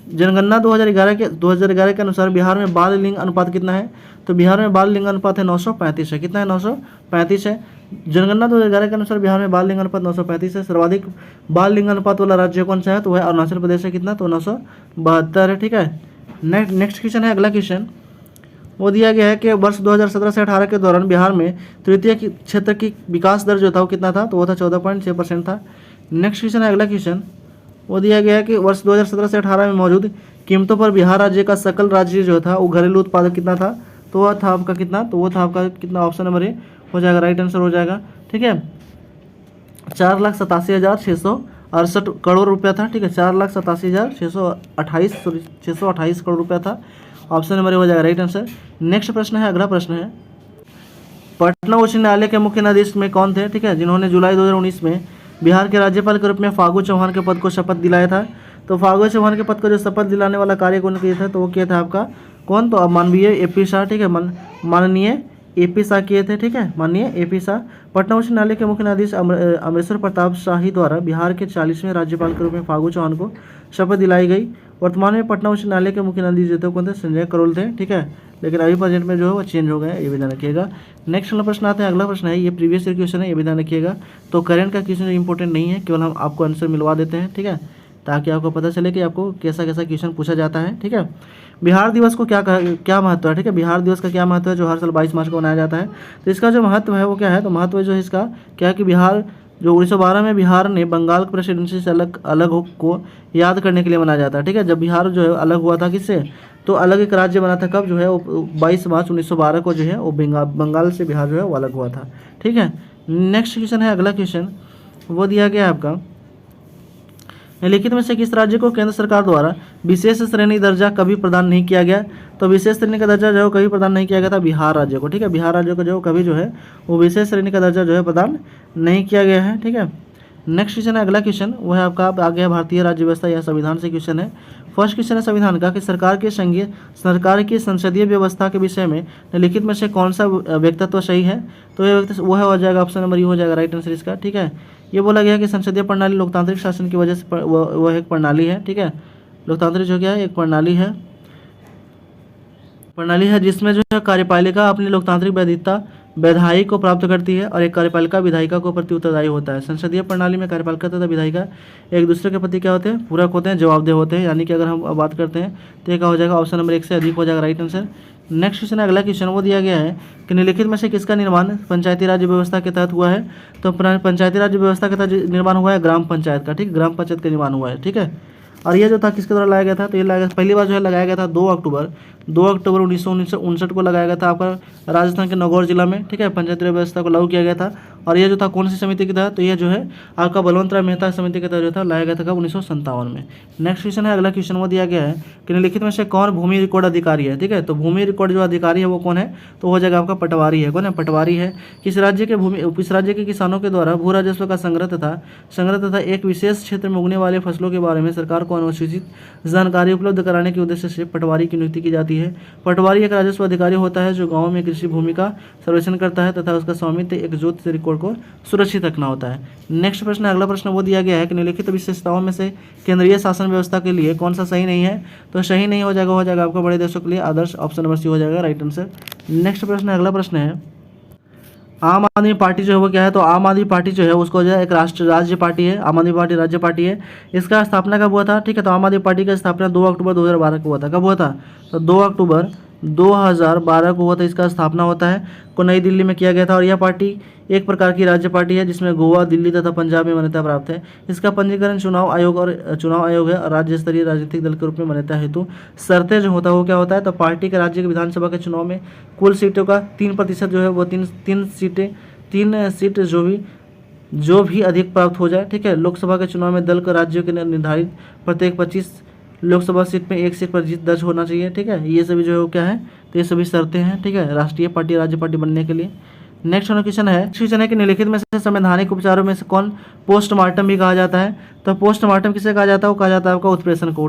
S1: जनगणना 2011 के अनुसार बिहार में बाल लिंग अनुपात कितना है? तो बिहार में बाल लिंग अनुपात है 935 है, कितना है? 935 है। जनगणना 2011 के अनुसार बिहार में बाल लिंग अनुपात 935 है। सर्वाधिक बाल लिंग अनुपात वाला राज्य कौन सा है? तो वह अरुणाचल प्रदेश है, कितना? तो 972 है, ठीक है। नेक्स्ट क्वेश्चन है, अगला क्वेश्चन वो दिया गया है कि वर्ष 2017 से 18 के दौरान बिहार में तृतीय क्षेत्र की विकास दर जो था वो कितना था? तो वो था 14.6% था। नेक्स्ट क्वेश्चन है, अगला क्वेश्चन वो दिया गया है कि वर्ष 2017 से 18 में मौजूद कीमतों पर बिहार राज्य का सकल राज्य जो था वो घरेलू उत्पादक कितना था, तो वह था आपका कितना, तो वो था आपका कितना, ऑप्शन नंबर ए हो जाएगा, राइट आंसर हो जाएगा। ठीक है, 4,87,668 रुपया था। ठीक है, 4,87,628 सॉरी 628 करोड़ रुपया था, ऑप्शन नंबर ए हो जाएगा, राइट आंसर। नेक्स्ट प्रश्न है, अगला प्रश्न है, पटना उच्च न्यायालय के मुख्य न्यायाधीश में कौन थे, ठीक है, जिन्होंने जुलाई 2019 में बिहार के राज्यपाल के रूप में फागू चौहान के पद को शपथ दिलाया था। तो फागू चौहान के पद को जो शपथ दिलाने वाला कार्य कौन किया था, तो वो किया था आपका कौन, तो माननीय ए.पी. शाह। ठीक है, माननीय ए.पी. शाह किए थे। ठीक है, माननीय ए.पी. शाह। पटना उच्च न्यायालय के मुख्य न्यायाधीश अमरेश्वर प्रताप शाही द्वारा बिहार के 40वें राज्यपाल के रूप में फागू चौहान को शपथ दिलाई गई। वर्तमान में पटना उच्च न्यायालय के मुख्य न्यायाधीश जो थे कौन थे, संजय करोल थे। ठीक है, लेकिन अभी प्रेजेंट में जो है वो चेंज हो गया, ये भी ध्यान रखिएगा। नेक्स्ट वाला प्रश्न आता है, अगला प्रश्न है, ये प्रीवियस ईयर क्वेश्चन है, ये भी ध्यान रखिएगा। तो करंट का क्वेश्चन इंपॉर्टेंट नहीं है, केवल हम आपको आंसर मिलवा देते हैं। ठीक है, ताकि आपको पता चले कि आपको कैसा कैसा क्वेश्चन पूछा जाता है। ठीक है, बिहार दिवस को क्या महत्व है, ठीक है, बिहार दिवस का क्या महत्व है जो हर साल 22 मार्च को मनाया जाता है। तो इसका जो महत्व है वो क्या है, तो महत्व जो है इसका क्या है कि बिहार जो 1912 में बिहार ने बंगाल प्रेसिडेंसी से अलग को याद करने के लिए मनाया जाता है। ठीक है, जब बिहार जो है अलग हुआ था किससे, तो अलग एक राज्य बना था, कब जो है वो 22 मार्च 1912 को जो है वो बंगाल से बिहार जो है वो अलग हुआ था। ठीक है, नेक्स्ट क्वेश्चन है, अगला क्वेश्चन वो दिया गया है आपका, निम्नलिखित में से किस राज्य को केंद्र सरकार द्वारा विशेष श्रेणी दर्जा कभी प्रदान नहीं किया गया। तो विशेष श्रेणी का दर्जा जो है कभी प्रदान नहीं किया गया था बिहार राज्य को। ठीक है, बिहार राज्य को जो कभी जो है वो विशेष श्रेणी का दर्जा जो है प्रदान नहीं किया गया है। ठीक है, नेक्स्ट क्वेश्चन है, अगला क्वेश्चन वो है आपका आगे है भारतीय राज्य व्यवस्था या संविधान से क्वेश्चन है। फर्स्ट क्वेश्चन है संविधान का कि सरकार की संसदीय व्यवस्था के विषय में निम्नलिखित में से कौन सा व्यक्तित्व सही है। तो ये वो है हो जाएगा ऑप्शन नंबर हो जाएगा, राइट आंसर इसका। ठीक है, ये बोला गया कि संसदीय प्रणाली लोकतांत्रिक शासन की वजह से वह एक प्रणाली है। ठीक है, लोकतांत्रिक जो क्या है एक प्रणाली है जिसमें जो है कार्यपालिका अपनी लोकतांत्रिक वैधायी को प्राप्त करती है और एक कार्यपालिका विधायिका को प्रति उत्तरदायी होता है। संसदीय प्रणाली में कार्यपालिका तथा विधायिका एक दूसरे के प्रति क्या होते हैं, पूरक होते हैं, जवाबदेह होते हैं। यानी कि अगर हम बात करते हैं तो ये क्या हो जाएगा, ऑप्शन नंबर 1 से अधिक हो जाएगा, राइट आंसर। नेक्स्ट क्वेश्चन है, अगला क्वेश्चन वो दिया गया है कि निम्नलिखित में से किसका निर्माण पंचायती राज व्यवस्था के तहत हुआ है। तो पंचायती राज व्यवस्था के तहत निर्माण हुआ है ग्राम पंचायत का। ठीक, ग्राम पंचायत का निर्माण हुआ है। ठीक है, और ये जो था किसके द्वारा लाया गया था, तो ये पहली बार जो है लगाया गया था 2 अक्टूबर 1959 को लगाया गया था आपका राजस्थान के नागौर जिला में। ठीक है, पंचायती राज व्यवस्था को लागू किया गया था। और ये जो था कौन सी समिति के तहत, तो ये जो है आपका बलवंत राय मेहता समिति के तहत जो था लाया गया था कब, 1957 में। नेक्स्ट क्वेश्चन है, अगला क्वेश्चन वो दिया गया है कि निम्नलिखित में से कौन भूमि रिकॉर्ड अधिकारी है। ठीक है, तो भूमि रिकॉर्ड जो अधिकारी है वो कौन है, तो हो जाएगा आपका पटवारी है। कौन है, पटवारी है। किस राज्य के किसानों के द्वारा भू राजस्व का संग्रह तथा एक विशेष क्षेत्र में उगने वाले फसलों के बारे में सरकार को अनुसूचित जानकारी उपलब्ध कराने के उद्देश्य से पटवारी की नियुक्ति की जाती है। पटवारी एक राजस्व अधिकारी होता है जो गाँव में कृषि भूमि का सर्वेक्षण करता है तथा उसका स्वामित्व एक जोत से रिकॉर्ड को सुरक्षित रखना होता है। नेक्स्ट प्रश्न, अगला प्रश्न वो दिया गया है कि निम्नलिखित विशेषताओं में से केंद्रीय शासन व्यवस्था के लिए कौन सा सही नहीं है। तो सही नहीं हो जाएगा आपको बड़े देशों के लिए आदर्श, ऑप्शन नंबर सी हो जाएगा, राइट आंसर। नेक्स्ट प्रश्न, अगला प्रश्न है, आम आदमी पार्टी जो है वो क्या है। तो आम आदमी पार्टी जो है उसको जो है एक राज्य पार्टी है। आम आदमी पार्टी राज्य पार्टी है। इसका स्थापना कब हुआ था, ठीक है, तो आम आदमी पार्टी का स्थापना 2 अक्टूबर 2012 को हुआ था। कब हुआ था, तो 2 अक्टूबर 2012 को हुआ था, इसका स्थापना होता है को नई दिल्ली में किया गया था। और यह पार्टी एक प्रकार की राज्य पार्टी है जिसमें गोवा, दिल्ली तथा पंजाब में मान्यता प्राप्त है। इसका पंजीकरण चुनाव आयोग है और राज्य स्तरीय राजनीतिक दल के रूप में मान्यता हेतु शर्तें जो होता है वो क्या होता है, तो पार्टी के राज्य के विधानसभा के चुनाव में कुल सीटों का 3% जो है वो तीन सीट जो भी अधिक प्राप्त हो जाए। ठीक है, लोकसभा के चुनाव में दल को राज्यों के निर्धारित प्रत्येक 25 लोकसभा सीट में 1 सीट पर जीत दर्ज होना चाहिए। ठीक है, ये सभी जो है क्या है, तो ये सभी शर्तें हैं। ठीक है, राष्ट्रीय पार्टी राज्य पार्टी बनने के लिए। नेक्स्ट क्वेश्चन है कि निम्नलिखित में से संवैधानिक उपचारों में से कौन पोस्टमार्टम भी कहा जाता है। तो पोस्टमार्टम किसे कहा जाता है, वो कहा जाता है आपका उत्प्रेषण को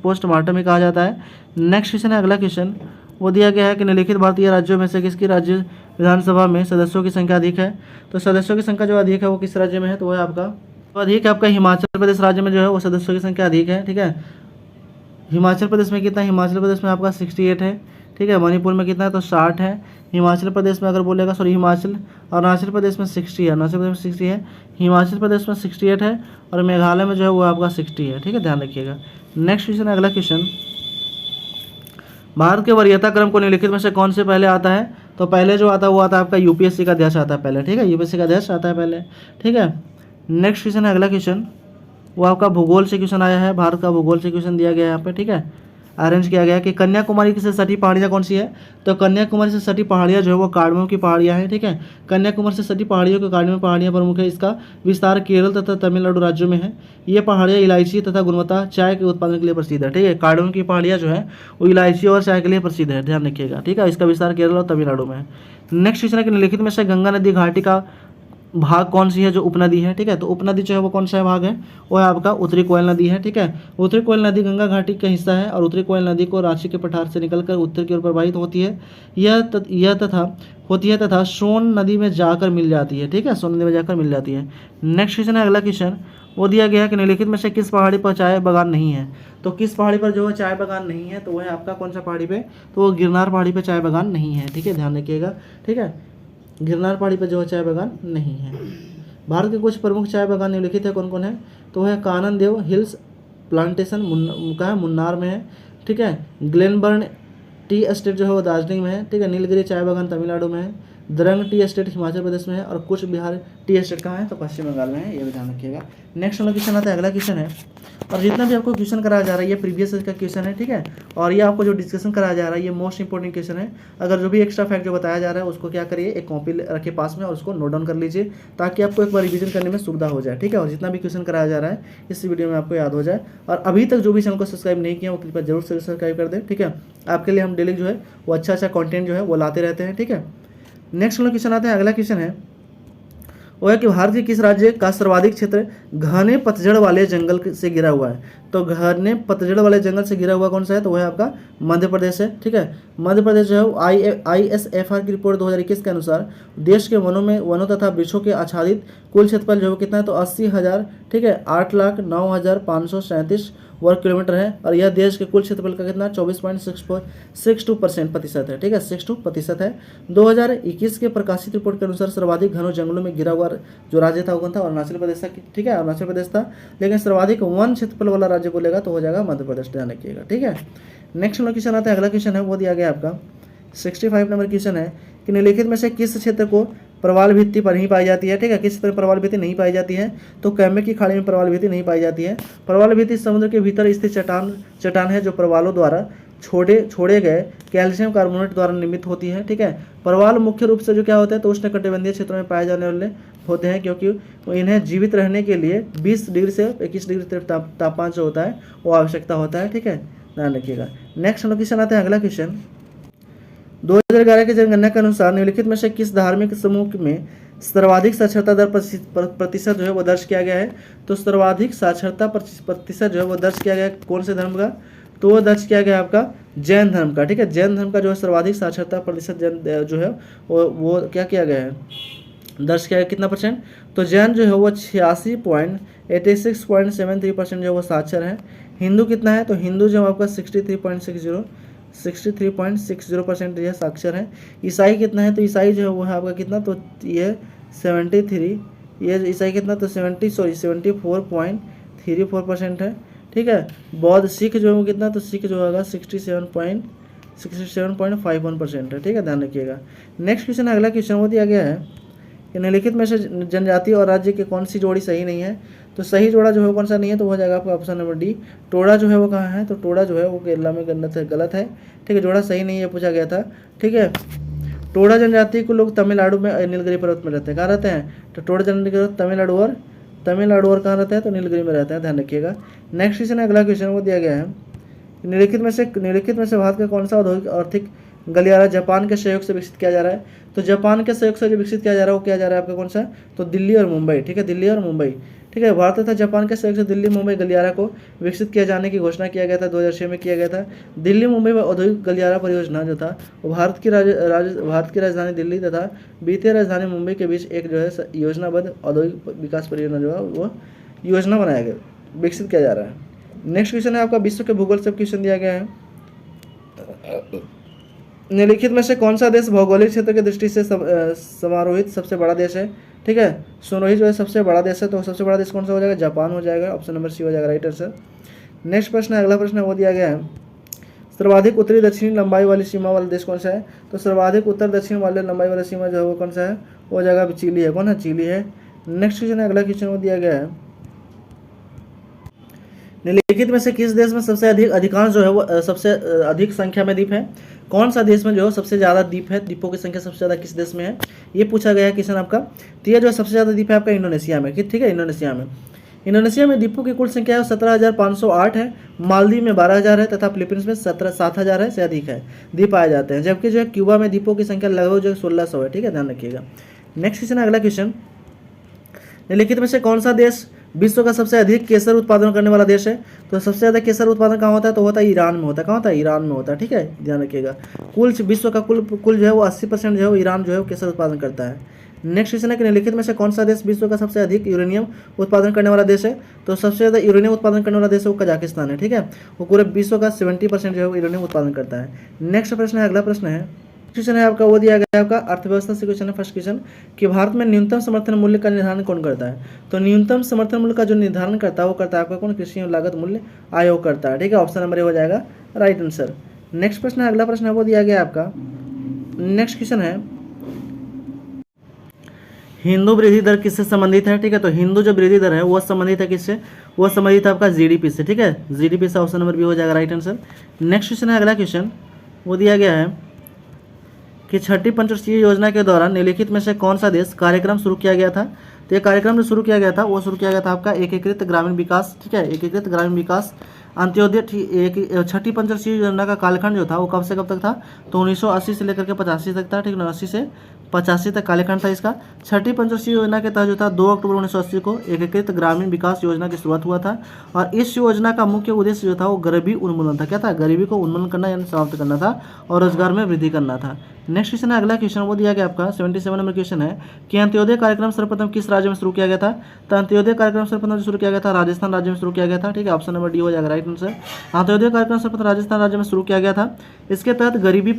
S1: पोस्टमार्टम भी कहा जाता है। नेक्स्ट क्वेश्चन है, अगला क्वेश्चन वो दिया गया है कि निम्नलिखित भारतीय राज्यों में से किसकी राज्य विधानसभा में सदस्यों की संख्या अधिक है। तो सदस्यों की संख्या जो अधिक है वो किस राज्य में है, तो वो है आपका हिमाचल प्रदेश राज्य में जो है वो सदस्यों की संख्या अधिक है। ठीक है, हिमाचल प्रदेश में कितना, हिमाचल प्रदेश में आपका 68 है। ठीक है, मणिपुर में कितना है, तो 60 है। हिमाचल प्रदेश में अगर बोलेगा हिमाचल अरुणाचल प्रदेश में 60 है, अरुणाचल प्रदेश में 60 है, हिमाचल प्रदेश में 68 है और मेघालय में जो है वो आपका 60 है। ठीक है, ध्यान रखिएगा। नेक्स्ट क्वेश्चन है, अगला क्वेश्चन, भारत के वरीयता क्रम को निम्नलिखित में से कौन से पहले आता है। तो पहले जो आता है वो आता है आपका यूपीएससी का अध्यक्ष आता है पहले। ठीक है, यूपीएससी का अध्यक्ष आता है पहले। ठीक है, नेक्स्ट क्वेश्चन है, अगला क्वेश्चन वो आपका भूगोल से क्वेश्चन आया है, भारत का भूगोल से क्वेश्चन दिया गया है यहाँ पे, ठीक है। अरेंज किया गया है कि कन्याकुमारी से सटी पहाड़ियाँ कौन सी है, तो कन्याकुमारी से सटी पहाड़ियाँ जो है वो कार्डमम की पहाड़ियाँ हैं, ठीक है। कन्याकुमारी से सटी पहाड़ियों के कार्डमम पहाड़ियाँ प्रमुख है। इसका विस्तार केरल तथा तमिलनाडु राज्यों में है। ये पहाड़ियाँ इलायची तथा गुणवत्ता चाय के उत्पादन के लिए प्रसिद्ध है, ठीक है। कार्डमम की पहाड़ियाँ जो है वो इलायची और चाय के लिए प्रसिद्ध है, ध्यान रखिएगा, ठीक है। इसका विस्तार केरल और तमिलनाडु में है। नेक्स्ट क्वेश्चन है कि निम्नलिखित में से गंगा नदी घाटी का भाग कौन सी है जो उपनदी है, ठीक है। तो उपनदी जो है वो कौन सा भाग है, वो है आपका उत्तरी कोयल नदी है, ठीक है। उत्तरी कोयल नदी गंगा घाटी का हिस्सा है और उत्तरी कोयल नदी को रांची के पठार से निकलकर उत्तर की ओर प्रवाहित होती है। यह तथा सोन नदी में जाकर मिल जाती है, ठीक है, सोन नदी में जाकर मिल जाती है। नेक्स्ट क्वेश्चन है, अगला क्वेश्चन वो दिया गया है कि निम्नलिखित में से किस पहाड़ी पर चाय बागान नहीं है। तो किस पहाड़ी पर जो है चाय बागान नहीं है, तो वह है आपका कौन सा पहाड़ी पे, तो वो गिरनार पहाड़ी पर चाय बागान नहीं है, ठीक है, ध्यान रखिएगा, ठीक है। गिरनार पहाड़ी पर जो है चाय बागान नहीं है। भारत के कुछ प्रमुख चाय बागान निम्नलिखित है, कौन कौन है, तो है कानन देव हिल्स प्लांटेशन मुन्नार में है, ठीक है। ग्लेनबर्न टी एस्टेट जो है वो दार्जिलिंग में है, ठीक है। नीलगिरी चाय बागान तमिलनाडु में है। दरंग टी एस्टेट हिमाचल प्रदेश में है और कुछ बिहार टी एस्टेट कहाँ है, तो पश्चिम बंगाल में है, ये भी ध्यान रखिएगा। नेक्स्ट वाला क्वेश्चन आता है, अगला क्वेश्चन है, और जितना भी आपको क्वेश्चन कराया जा रहा है ये प्रीवियस का क्वेश्चन है, ठीक है। और ये आपको जो डिस्कशन कराया जा रहा है ये मोस्ट इंपॉर्टेंट क्वेश्चन है। अगर जो भी एक्स्ट्रा फैक्ट जो बताया जा रहा है उसको क्या करिए, एक कॉपी रखिए पास में और उसको नोट डाउन कर लीजिए, ताकि आपको एक बार रिवीजन करने में सुविधा हो जाए, ठीक है। और जितना भी क्वेश्चन कराया जा रहा है इस वीडियो में आपको याद हो जाए। और अभी तक जो भी चैनल को सब्सक्राइब नहीं किया वो कृपया जरूर से सब्सक्राइब कर दें, ठीक है। आपके लिए हम डेली जो है वो अच्छा कंटेंट जो है वो लाते रहते हैं, ठीक है। नेक्स्ट वाला क्वेश्चन आता है, अगला क्वेश्चन है वो है कि भारत के किस राज्य का सर्वाधिक क्षेत्र घने पतझड़ वाले जंगल से घिरा हुआ है। तो घने पतझड़ वाले जंगल से घिरा हुआ कौन सा है, तो वह है आपका मध्य प्रदेश है, ठीक है। मध्य प्रदेश जो है ISFR की रिपोर्ट 2021 के अनुसार देश के वनों तथा वृक्षों के आच्छादित कुल क्षेत्रफल जो है कितना है, तो 80,000, ठीक है, 8,09,537 वर्ग किलोमीटर है। और यह देश के कुल क्षेत्रफल का कितना 24.62% प्रतिशत है, ठीक है, 62% है। 2021 के प्रकाशित रिपोर्ट के अनुसार सर्वाधिक घनों जंगलों में घिरा हुआ जो राज्य था वो कौन था, अरुणाचल प्रदेश था, ठीक है, अरुणाचल प्रदेश था। लेकिन सर्वाधिक वन क्षेत्रफल वाला राज्य बोलेगा तो हो जाएगा मध्य प्रदेश, ध्यान रखिएगा, ठीक है। नेक्स्ट वाला क्वेश्चन आता है, अगला क्वेश्चन है वो दिया गया आपका 65 नंबर क्वेश्चन है कि निम्नलिखित में से किस क्षेत्र को प्रवाल भित्ति पर नहीं पाई जाती है, ठीक है। किस क्षेत्र में प्रवाल भित्ति नहीं पाई जाती है, तो कैमे की खाड़ी में प्रवाल भित्ति नहीं पाई जाती है। प्रवाल भित्ति समुद्र के भीतर स्थित चट्टान है जो प्रवालों द्वारा छोड़े गए कैल्शियम कार्बोनेट द्वारा निर्मित होती है, ठीक है। प्रवाल मुख्य रूप से जो क्या होता है, तो उष्णकटिबंधीय क्षेत्रों में पाए जाने वाले होते हैं, क्योंकि इन्हें जीवित रहने के लिए 20 डिग्री से 21 डिग्री तापमान जो होता है वो आवश्यकता होता है, ठीक है, ध्यान रखिएगा। नेक्स्ट क्वेश्चन आता है, अगला क्वेश्चन 2011 की जनगणना के अनुसार निम्नलिखित में से किस धार्मिक समूह में सर्वाधिक साक्षरता दर प्रतिशत जो है वो दर्ज किया गया है। तो सर्वाधिक साक्षरता प्रतिशत जो है वो दर्ज किया गया है कौन से धर्म का, तो वो दर्ज किया गया आपका जैन धर्म का, ठीक है। जैन धर्म का जो है सर्वाधिक साक्षरता प्रतिशत जो है वो क्या किया गया है, दर्ज किया गया कितना परसेंट, तो जैन जो है वो 86.86.73% जो है वो साक्षर है। हिंदू कितना है, तो हिंदू जो है आपका 63.60% ये साक्षर है। ईसाई कितना है, तो ईसाई जो है वो है आपका कितना, तो ये 73, ये ईसाई कितना, तो 74.34% है, ठीक है। बौद्ध सिख जो है वो कितना, तो सिख जो होगा 67.51% है, ठीक है, ध्यान रखिएगा। नेक्स्ट क्वेश्चन अगला क्वेश्चन वो दिया गया है कि निम्नलिखित में से जनजाति और राज्य की कौन सी जोड़ी सही नहीं है। तो सही जोड़ा जो है कौन सा नहीं है, तो हो जाएगा आपका ऑप्शन नंबर डी, टोड़ा जो है वो कहाँ है, तो टोड़ा जो है वो केरला में गलत है, ठीक है, जोड़ा सही नहीं है पूछा गया था, ठीक है। टोड़ा जनजाति को लोग तमिलनाडु में नीलगिरी पर्वत में रहते हैं, कहाँ रहते हैं, तो टोड़ा जनजाति तमिलनाडु और कहाँ रहते हैं, तो नीलगिरी में रहते हैं, ध्यान रखिएगा। नेक्स्ट क्वेश्चन है, अगला क्वेश्चन वो दिया गया है निम्नलिखित में से भारत का कौन सा औद्योगिक आर्थिक गलियारा जापान के सहयोग से विकसित किया जा रहा है। तो जापान के सहयोग से जो विकसित किया जा रहा है वो किया जा रहा है आपका कौन सा, तो दिल्ली और मुंबई, ठीक है, दिल्ली और मुंबई, ठीक है। भारत तथा जापान के सहयोग से दिल्ली मुंबई गलियारा को विकसित किए जाने की घोषणा किया गया था, 2006 में किया गया था। दिल्ली मुंबई औद्योगिक गलियारा परियोजना जो था वो भारत की राजधानी दिल्ली तथा वित्तीय राजधानी मुंबई के बीच एक जो है योजनाबद्ध औद्योगिक विकास परियोजना जो है वो योजना बनाया गया, विकसित किया जा रहा है। नेक्स्ट क्वेश्चन है आपका विश्व के भूगोल से क्वेश्चन दिया गया है, निम्नलिखित में से कौन सा देश भौगोलिक क्षेत्र की दृष्टि से समारोहित सबसे बड़ा देश है, ठीक है। सोनोही जो है सबसे बड़ा देश है, तो सबसे बड़ा देश कौन सा हो जाएगा, जापान हो जाएगा, ऑप्शन नंबर सी हो जाएगा राइट आंसर। नेक्स्ट प्रश्न है, अगला प्रश्न है वो दिया गया है सर्वाधिक उत्तरी दक्षिणी लंबाई वाली सीमा वाला देश कौन सा है। तो सर्वाधिक उत्तर दक्षिण वाले लंबाई वाला सीमा जो है वो कौन सा है, वो जगह चिली है, कौन है, चिली है। नेक्स्ट क्वेश्चन है, अगला क्वेश्चन वो दिया गया है निम्नलिखित में से किस देश में सबसे अधिकांश जो है वो सबसे अधिक संख्या में द्वीप है? कौन सा देश में जो है सबसे ज़्यादा द्वीप है? द्वीपों की संख्या सबसे ज़्यादा किस देश में है? ये पूछा गया है क्वेश्चन आपका। तो ये जो सबसे ज़्यादा द्वीप है आपका इंडोनेशिया में, ठीक है, इंडोनेशिया में। इंडोनेशिया में द्वीपों की कुल संख्या है 17,508 है, मालदीव में 12,000 है तथा फिलीपींस में 7,000 है, से अधिक है द्वीप पाए जाते हैं। जबकि जो है क्यूबा में द्वीपों की संख्या लगभग जो है 1600 है, ठीक है, ध्यान रखिएगा। नेक्स्ट क्वेश्चन है, अगला क्वेश्चन, निम्नलिखित में से कौन सा देश विश्व का सबसे अधिक केसर उत्पादन करने वाला देश है? तो सबसे ज़्यादा केसर उत्पादन कहाँ होता है? तो होता है ईरान में होता है। कहाँ होता है? ईरान में होता है, ठीक है, ध्यान रखिएगा। कुल विश्व का कुल जो है वो 80% जो है वो ईरान जो है वो केसर उत्पादन करता है। नेक्स्ट क्वेश्चन है कि निम्नलिखित में से कौन सा देश विश्व का सबसे अधिक यूरेनियम उत्पादन करने वाला देश है? तो सबसे ज़्यादा यूरेनियम उत्पादन करने वाला देश है वो कजाकिस्तान है, ठीक है, वो पूरे विश्व का 70% जो है वो यूरेनियम उत्पादन करता है। नेक्स्ट प्रश्न है, अगला प्रश्न है, क्वेश्चन है आपका, वो दिया गया है आपका अर्थव्यवस्था से क्वेश्चन है। फर्स्ट क्वेश्चन कि भारत में न्यूनतम समर्थन मूल्य का निर्धारण कौन करता है? तो न्यूनतम समर्थन मूल्य का जो निर्धारण करता है वो करता है आपका कौन? कृषि एवं लागत मूल्य आयोग करता है, ठीक है, ऑप्शन नंबर ए हो जाएगा राइट आंसर। नेक्स्ट प्रश्न है, अगला प्रश्न है, वो दिया गया आपका। नेक्स्ट क्वेश्चन है, हिंदू वृद्धि दर किससे संबंधित है? ठीक है, तो हिंदू जो वृद्धि दर है वो संबंधित है किससे? वो संबंधित है आपका जीडीपी से, ठीक है, जीडीपी से ऑप्शन नंबर बी हो जाएगा राइट आंसर। नेक्स्ट क्वेश्चन है, अगला क्वेश्चन, वो दिया गया है कि छठी पंचवर्षीय योजना के दौरान निम्नलिखित में से कौन सा देश कार्यक्रम शुरू किया गया था? तो ये कार्यक्रम जो शुरू किया गया था वो शुरू किया गया था आपका एकीकृत ग्रामीण विकास, ठीक है, एकीकृत ग्रामीण विकास अंत्योदय। छठी पंचवर्षीय योजना का कालखंड जो था वो कब से कब तक था? तो 1980 से लेकर के 85 तक था, ठीक है, 80 से 85 तक कालखंड था इसका। छठी पंचवर्षीय योजना के तहत जो था 2 अक्टूबर 1980 को एकीकृत ग्रामीण विकास योजना की शुरुआत हुआ था और इस योजना का मुख्य उद्देश्य जो था वो गरीबी उन्मूलन था। क्या था? गरीबी को उन्मूलन करना यानी समाप्त करना था और रोजगार में वृद्धि करना था। नेक्स्ट क्वेश्चन है, अगला क्वेश्चन, वो दिया गया आपका 77 नंबर क्वेश्चन है कि अंत्योदय कार्यक्रम सर्वप्रथम किस राज्य में शुरू किया गया था? तो अंत्योदय कार्यक्रम सर्वप्रथम शुरू किया गया था राजस्थान राज्य में शुरू किया गया था, ठीक है, ऑप्शन नंबर डी हो जाएगा राइट आंसर। अंत्योदय कार्यक्रम सर्वप्रथम राजस्थान राज्य में शुरू किया गया था। इसके तहत गरीब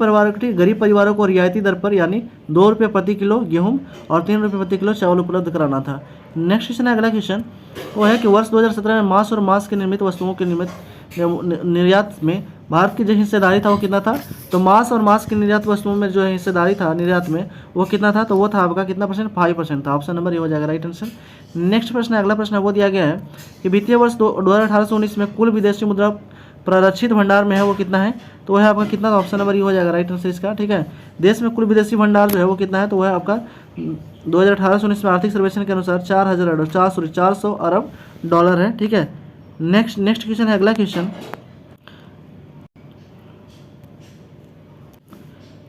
S1: परिवारों को रियायती दर पर यानी 2 रुपये प्रति किलो गेहूं और 3 रुपये प्रति किलो चावल उपलब्ध कराना था। नेक्स्ट क्वेश्चन है, अगला क्वेश्चन, वो है कि वर्ष 2017 में मांस और मांस के निर्मित वस्तुओं के निर्यात में भारत की जो हिस्सेदारी था वो कितना था? तो मांस और मांस की निर्यात वस्तुओं में जो हिस्सेदारी था निर्यात में वो कितना था? तो वो था आपका कितना परसेंट? 5% था, ऑप्शन नंबर ये हो जाएगा राइट आंसर। नेक्स्ट प्रश्न है, अगला प्रश्न है, वो दिया गया है कि वित्तीय वर्ष 2018-19 में कुल विदेशी मुद्रा प्ररक्षित भंडार में है वो कितना है? तो वह है आपका कितना? ऑप्शन नंबर ये हो जाएगा राइट आंसर इसका, ठीक है। देश में कुल विदेशी भंडार जो है वो कितना है? तो वह है आपका 2018-19 में आर्थिक सर्वेक्षण के अनुसार 400 अरब डॉलर है, ठीक है। नेक्स्ट क्वेश्चन है, अगला क्वेश्चन,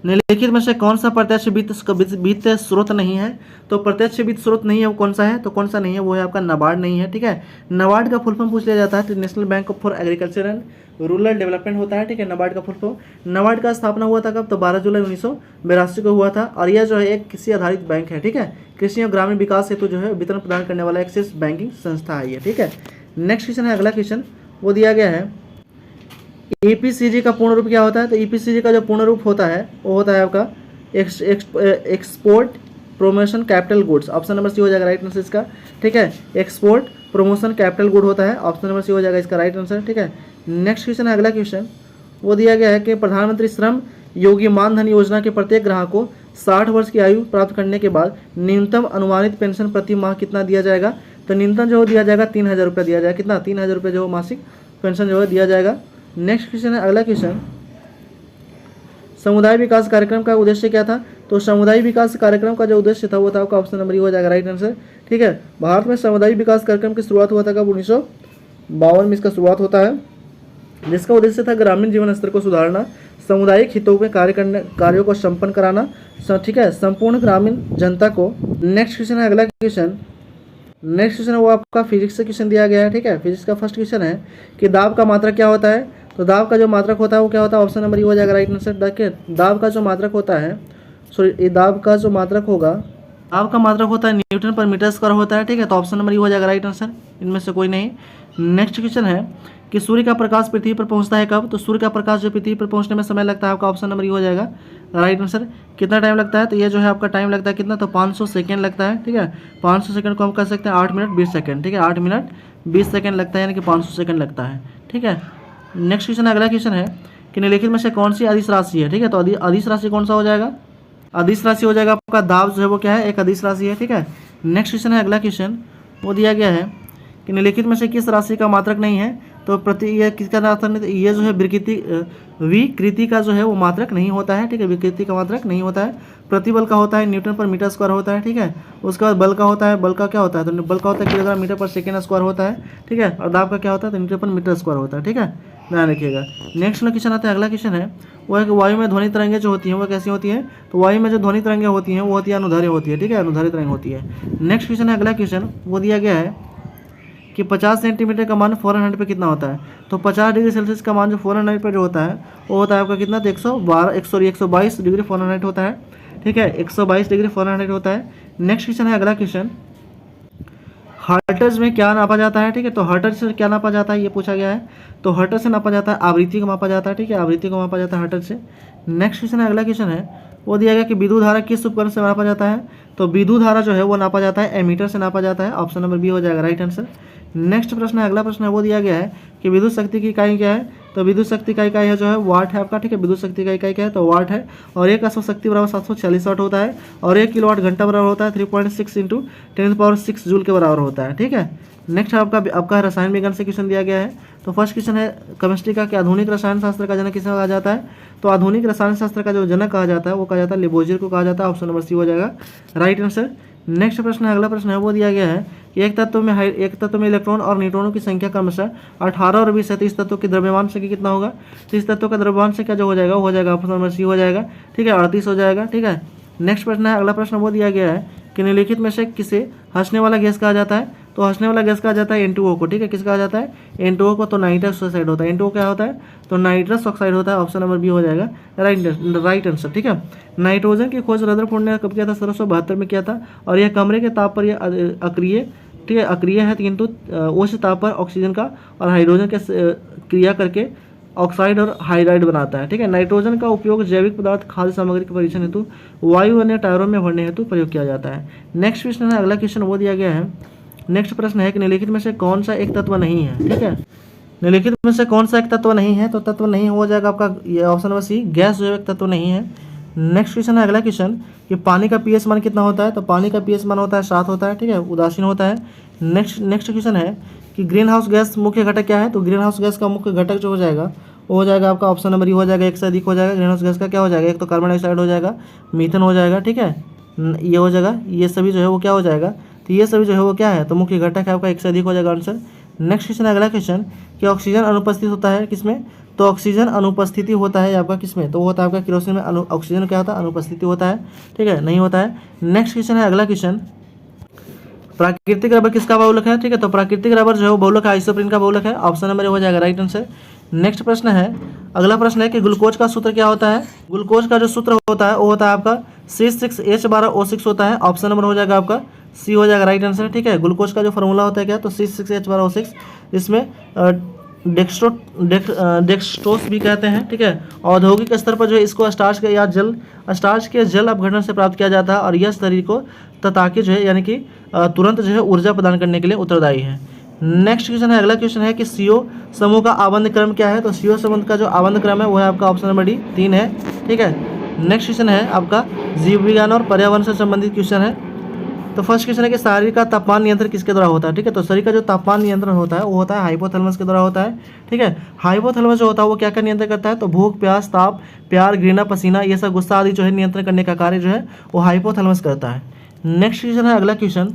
S1: निम्नलिखित में से कौन सा प्रत्यक्ष वित्त स्रोत नहीं है? तो प्रत्यक्ष वित्त स्रोत नहीं है वो कौन सा है? तो कौन सा नहीं है? वो है आपका नाबार्ड नहीं है, ठीक है। नाबार्ड का फुल फॉर्म पूछ लिया जाता है तो national bank for agriculture and rural development होता है, ठीक है, नाबार्ड का फुल फॉर्म। नाबार्ड का स्थापना हुआ था कब? तो 12 जुलाई 1982 को हुआ था और यह जो है एक कृषि आधारित बैंक है, ठीक है, कृषि और ग्रामीण विकास हेतु जो है वितरण प्रदान करने वाला एक्सिस बैंकिंग संस्था है ये, ठीक है। नेक्स्ट क्वेश्चन है, अगला क्वेश्चन, वो दिया गया है ईपीसीजी का पूर्ण रूप क्या होता है? तो ईपीसीजी का जो पूर्ण रूप होता है वो होता है आपका export promotion capital goods, option number C हो जाएगा राइट आंसर इसका, ठीक है। एक्सपोर्ट प्रमोशन कैपिटल गुड होता है, ऑप्शन नंबर सी हो जाएगा इसका राइट आंसर, ठीक है। नेक्स्ट क्वेश्चन है, अगला क्वेश्चन, वो दिया गया है कि प्रधानमंत्री श्रम योगी मानधन योजना के प्रत्येक ग्राहक को 60 वर्ष की आयु प्राप्त करने के बाद न्यूनतम अनुमानित पेंशन प्रति माह कितना दिया जाएगा? तो न्यूनतम जो दिया जाएगा 3000 रुपये दिया जाएगा, कितना? 3000 रुपये जो मासिक पेंशन जो है दिया जाएगा। नेक्स्ट क्वेश्चन है, अगला क्वेश्चन, समुदाय विकास कार्यक्रम का उद्देश्य क्या था? तो समुदाय विकास कार्यक्रम का जो उद्देश्य था वो था आपका ऑप्शन नंबर ये हो जाएगा राइट आंसर, ठीक है। भारत में समुदाय विकास कार्यक्रम की शुरुआत हुआ था कब? 1952 में इसका शुरुआत होता है, जिसका उद्देश्य था ग्रामीण जीवन स्तर को सुधारना, सामुदायिक हितों में कार्यों को संपन्न कराना, ठीक है, संपूर्ण ग्रामीण जनता को। नेक्स्ट क्वेश्चन है, अगला क्वेश्चन, नेक्स्ट क्वेश्चन है वो आपका फिजिक्स से क्वेश्चन दिया गया है, ठीक है। फिजिक्स का फर्स्ट क्वेश्चन है कि दाब का मात्रक क्या होता है? तो दाब का जो मात्रक होता है वो क्या होता है? ऑप्शन नंबर ये हो जाएगा राइट आंसर। देखिए दाब का जो मात्रक होता है, सॉरी दाब का जो मात्रक होगा, दाब का मात्रक होता है न्यूटन पर मीटर स्क्वायर होता है, ठीक है, तो ऑप्शन नंबर ये हो जाएगा राइट आंसर, इनमें से कोई नहीं। नेक्स्ट क्वेश्चन है कि सूर्य का प्रकाश पृथ्वी पर पहुंचता है कब? तो सूर्य का प्रकाश जो पृथ्वी पर पहुंचने में समय लगता है आपका ऑप्शन नंबर ये हो जाएगा राइट आंसर। कितना टाइम लगता है? तो ये जो है आपका टाइम लगता है कितना? तो 500 सेकेंड लगता है, ठीक है। 500 सेकेंड को हम कर सकते हैं 8 मिनट 20 सेकेंड, ठीक है, 8 मिनट 20 सेकेंड लगता है, यानी कि 500 सेकेंड लगता है, ठीक है। नेक्स्ट क्वेश्चन, अगला क्वेश्चन है कि निम्नलिखित में से कौन सी अदिश राशि है? ठीक है, तो अदिश राशि कौन सा हो जाएगा? अदिश राशि हो जाएगा आपका दाब जो है वो क्या है? एक अदिश राशि है, ठीक है। नेक्स्ट क्वेश्चन है, अगला क्वेश्चन, वो दिया गया है कि निम्नलिखित में से किस राशि का मात्रक नहीं है? तो प्रति ये किसका मात्रक नहीं, ये जो है विकृति का जो है वो मात्रक नहीं होता है, ठीक है, विकृति का मात्रक नहीं होता है। प्रतिबल का होता है न्यूटन पर मीटर स्क्वायर होता है, ठीक है। उसके बाद बल का होता है, बल का क्या होता है, तो बल का होता है किलोग्राम मीटर पर सेकेंड स्क्वायर होता है, ठीक है। और दाब का क्या होता है, तो न्यूटन पर मीटर स्क्वायर होता है, ठीक है, ध्यान रखिएगा। नेक्स्ट क्वेश्चन आता है, अगला क्वेश्चन है वो है कि वायु में ध्वनि तरंगें जो होती हैं वो कैसी होती हैं, तो वायु में जो ध्वनि तरंगें होती हैं वो होती है अनुदैर्ध्य होती है, ठीक है, अनुदैर्ध्य तरंग होती है। नेक्स्ट क्वेश्चन है, अगला क्वेश्चन वो दिया गया है कि 50 सेंटीमीटर का मान फ़ारेनहाइट पे कितना होता है, तो 50 डिग्री सेल्सियस का मान जो फ़ारेनहाइट पे जो होता है वो होता है आपका कितना, तो 122 डिग्री फ़ारेनहाइट होता है, ठीक है, 122 डिग्री फ़ारेनहाइट होता है। नेक्स्ट क्वेश्चन है, अगला क्वेश्चन हर्ट्ज में क्या नापा जाता है, ठीक है, तो हर्ट्ज से क्या नापा जाता है ये पूछा गया है, तो हर्ट्ज से नापा जाता है आवृत्ति को मापा जाता है, ठीक है, आवृत्ति को मापा जाता है हर्ट्ज से। नेक्स्ट क्वेश्चन है, अगला क्वेश्चन है वो दिया गया कि विद्युत धारा किस उपकरण से नापा जाता है, तो विद्युत धारा जो है वो नापा जाता है एमीटर से नापा जाता है, ऑप्शन नंबर बी हो जाएगा राइट आंसर। नेक्स्ट प्रश्न है, अगला प्रश्न है वो दिया गया है कि विद्युत शक्ति की इकाई क्या है, तो विद्युत शक्ति का इकाई है जो है वाट है आपका, ठीक है, विद्युत शक्ति का इकाई क्या है, तो वाट है। और एक अश्व शक्ति बराबर 740 वाट होता है, और 1 किलोवाट घंटा बराबर होता है 3.6 इंटू 10⁻6 जूल के बराबर होता है, ठीक है। नेक्स्ट आपका रसायन विज्ञान से क्वेश्चन दिया गया है, तो फर्स्ट क्वेश्चन है केमिस्ट्री का कि आधुनिक रसायन शास्त्र का जनक किसे कहा जाता है, तो आधुनिक रसायन शास्त्र का जो जनक कहा जाता है वो कहा जाता है लेबोजियर को कहा जाता है, ऑप्शन नंबर सी हो जाएगा राइट आंसर। नेक्स्ट प्रश्न है, अगला प्रश्न है वो दिया गया है कि एक तत्व में इलेक्ट्रॉन और न्यूट्रॉनों की संख्या क्रमशः 18 और 20 है, तो इस तत्व की द्रव्यमान संख्या कितना होगा, तो इस तत्व का द्रव्यमान संख्या जो हो जाएगा वो हो जाएगा ऑप्शन नंबर सी हो जाएगा, ठीक है, 38 हो जाएगा, ठीक है। नेक्स्ट प्रश्न है, अगला प्रश्न वो दिया गया है कि निम्नलिखित में से किसे हंसने वाला गैस कहा जाता है, तो हंसने वाला गैस कहा जाता है N2O को, ठीक है, किस कहा जाता है N2O को, तो नाइट्रस ऑक्साइड होता है, N2O क्या होता है, तो नाइट्रस ऑक्साइड होता है, ऑप्शन नंबर बी हो जाएगा राइट आंसर, ठीक है। नाइट्रोजन की खोज रदरफोर्ड ने कब किया था, 1772 में किया था, और यह कमरे के ताप पर यह अक्रिय, ठीक है, अक्रिय है, किंतु उच्च ताप पर ऑक्सीजन का और हाइड्रोजन के क्रिया करके ऑक्साइड और हाइड्राइड बनाता है, ठीक है। नाइट्रोजन का उपयोग जैविक पदार्थ खाद्य सामग्री के परीक्षण हेतु वायु अन्य टायरों में भरने हेतु प्रयोग किया जाता है। नेक्स्ट क्वेश्चन है, अगला क्वेश्चन वो दिया गया है, नेक्स्ट प्रश्न है कि निम्नलिखित में से कौन सा एक तत्व नहीं है, ठीक है, निम्नलिखित में से कौन सा एक तत्व नहीं है, तो तत्व नहीं हो जाएगा आपका ये ऑप्शन नंबर सी, गैस जो एक तत्व नहीं है। नेक्स्ट क्वेश्चन है, अगला क्वेश्चन कि पानी का पीएच मान कितना होता है, तो पानी का पीएच मान होता है 7 होता है, ठीक है, उदासीन होता है। नेक्स्ट क्वेश्चन है कि ग्रीन हाउस गैस मुख्य घटक क्या है, तो ग्रीन हाउस गैस का मुख्य घटक जो हो जाएगा वो हो जाएगा आपका ऑप्शन नंबर ई हो जाएगा, एक से अधिक हो जाएगा। ग्रीन हाउस गैस का क्या हो जाएगा, एक तो कार्बन डाइऑक्साइड हो जाएगा, मीथेन हो जाएगा, ठीक है, ये हो जाएगा, ये सभी जो है वो क्या हो जाएगा, तो ये सभी जो है वो क्या है, तो मुख्य घटक है आपका, एक से अधिक हो जाएगा आंसर। नेक्स्ट क्वेश्चन है, अगला क्वेश्चन कि ऑक्सीजन अनुपस्थित होता है किसमें, तो ऑक्सीजन अनुपस्थिति होता है आपका किसमें, तो वो होता है आपका केरोसिन में। ऑक्सीजन क्या होता है, अनुपस्थिति होता है, ठीक है, नहीं होता है। नेक्स्ट क्वेश्चन है, अगला क्वेश्चन प्राकृतिक रबर किसका बहुलक है, ठीक है, तो प्राकृतिक रबर जो है वो बहुलक है, आइसोप्रीन का बहुलक है, ऑप्शन नंबर हो जाएगा राइट आंसर। नेक्स्ट प्रश्न है, अगला प्रश्न है कि ग्लूकोज का सूत्र क्या होता है, ग्लूकोज का जो सूत्र होता है वो होता है आपका C6H12O6 होता है, ऑप्शन नंबर हो जाएगा आपका सी हो जाएगा राइट आंसर, ठीक है। ग्लूकोज का जो फॉर्मूला होता है क्या, तो C6H12O6, इसमें डेक्सट्रोस भी कहते हैं, ठीक है। औद्योगिक स्तर पर जो है इसको स्टार्च के जल अपघटन से प्राप्त किया जाता है, और यह शरीर को ताकि जो है यानी कि तुरंत जो है ऊर्जा प्रदान करने के लिए उत्तरदायी है। नेक्स्ट क्वेश्चन है, अगला क्वेश्चन है कि CO समूह का आबंध क्रम क्या है, तो CO समूह का जो आबंध क्रम है वो है आपका ऑप्शन नंबर डी 3 है, ठीक है। नेक्स्ट क्वेश्चन है आपका जीव विज्ञान और पर्यावरण से संबंधित क्वेश्चन है, तो फर्स्ट क्वेश्चन है कि शरीर का तापमान नियंत्रण किसके द्वारा होता है, ठीक है, तो शरीर का जो तापमान नियंत्रण होता है वो होता है हाइपोथैलेमस के द्वारा होता है, ठीक है। हाइपोथैलेमस जो होता है वो क्या क्या नियंत्रण करता है, तो भूख, प्यास, ताप, प्यार, घृणा, पसीना, ये सब गुस्सा आदि जो है नियंत्रण करने का कार्य जो है वो हाइपोथैलेमस करता है। नेक्स्ट क्वेश्चन है, अगला क्वेश्चन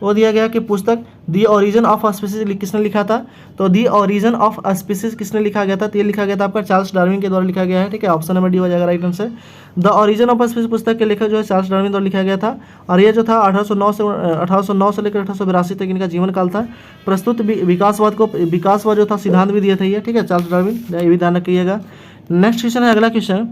S1: वो दिया गया कि पुस्तक द ओरिजिन ऑफ स्पीसीज किसने लिखा था, तो द ओरिजिन ऑफ स्पीसीज किसने लिखा गया था, तो ये लिखा गया था आपका चार्ल्स डार्विन के द्वारा लिखा गया है, ठीक है, ऑप्शन नंबर डी हो जाएगा right answer. The origin of species पुस्तक के लेखक जो है चार्ल्स डार्विन द्वारा लिखा गया था, और ये जो था 1809 से लेकर 1882 तक इनका जीवन काल था। प्रस्तुत विकासवाद जो था सिद्धांत भी दिए थे ये, ठीक है, चार्ल्स डार्विन, ये भी ध्यान रखिएगा। नेक्स्ट क्वेश्चन है, अगला क्वेश्चन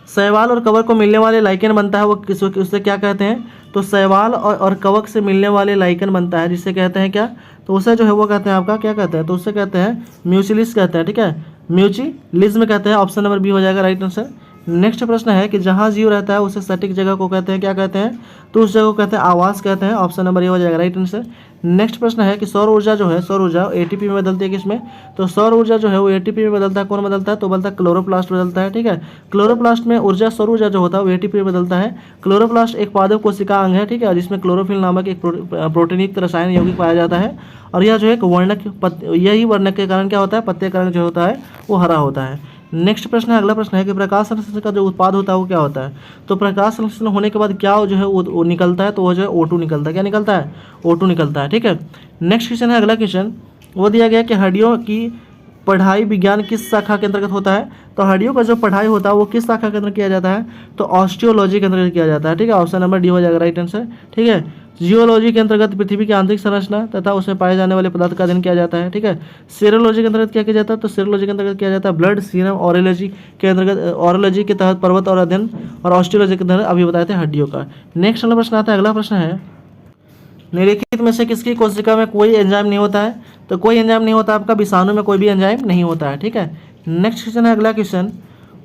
S1: शैवाल और कवक को मिलने वाले लाइकेन बनता है वो उससे क्या कहते हैं, तो शैवाल और कवक से मिलने वाले लाइकेन बनता है जिससे कहते हैं क्या, तो उसे जो है वो कहते हैं आपका क्या कहते हैं, तो उससे कहते हैं म्यूचिलिस कहते हैं, ठीक है, म्यूचिलिज्म कहते हैं, ऑप्शन नंबर बी हो जाएगा राइट आंसर। नेक्स्ट प्रश्न है कि जहाँ जीव रहता है उसे सटीक जगह को कहते हैं, क्या कहते हैं? तो उस जगह को कहते हैं आवास कहते हैं। ऑप्शन नंबर ये हो जाएगा राइट आंसर। नेक्स्ट प्रश्न है कि सौर ऊर्जा जो है, सौर ऊर्जा एटीपी में बदलती है किसमें? तो सौर ऊर्जा जो है वो एटीपी में बदलता है। कौन बदलता है? तो बदलता है क्लोरोप्लास्ट बदलता है, ठीक है। क्लोरोप्लास्ट में ऊर्जा, सौर ऊर्जा जो होता है वो एटीपी में बदलता है। क्लोरोप्लास्ट एक पादप कोशिका अंग है, ठीक है, जिसमें क्लोरोफिल नामक एक प्रोटीनयुक्त रसायन यौगिक पाया जाता है। और यह जो है वर्णक, यही वर्णक के कारण क्या होता है? पत्ते का रंग जो होता है वो हरा होता है। नेक्स्ट प्रश्न है, अगला प्रश्न है कि प्रकाश संश्लेषण का जो उत्पाद होता है वो क्या होता है? तो प्रकाश संश्लेषण होने के बाद क्या जो है वो निकलता है? तो वो जो है O2 निकलता है। क्या निकलता है? O2 निकलता है, ठीक है। नेक्स्ट क्वेश्चन है, अगला क्वेश्चन वो दिया गया कि हड्डियों की पढ़ाई विज्ञान किस शाखा के अंतर्गत होता है? तो हड्डियों का जो पढ़ाई होता है वो किस शाखा के अंतर्गत किया जाता है? तो ऑस्टियोलॉजी के अंतर्गत किया जाता है, ठीक है। ऑप्शन नंबर डी हो जाएगा राइट आंसर, ठीक है। जियोलॉजी के अंतर्गत पृथ्वी की आंतरिक संरचना तथा उसमें पाए जाने वाले पदार्थ का अध्ययन किया जाता है, ठीक है। सीरोलॉजी के अंतर्गत क्या किया जाता है? तो सीरोलॉजी के अंतर्गत किया जाता है ब्लड सीरम। ऑरोलॉजी के अंतर्गत, ऑरोलॉजी के तहत पर्वत और अध्ययन, और ऑस्टियोलॉजी के अंतर्गत अभी बताए थे हड्डियों का। नेक्स्ट वाला प्रश्न आता है, अगला प्रश्न है निम्नलिखित में से किसकी कोशिका में कोई एंजाइम नहीं होता है? तो कोई एंजाइम नहीं होता आपका विषाणु में कोई भी एंजाइम नहीं होता है, ठीक है। नेक्स्ट क्वेश्चन है, अगला क्वेश्चन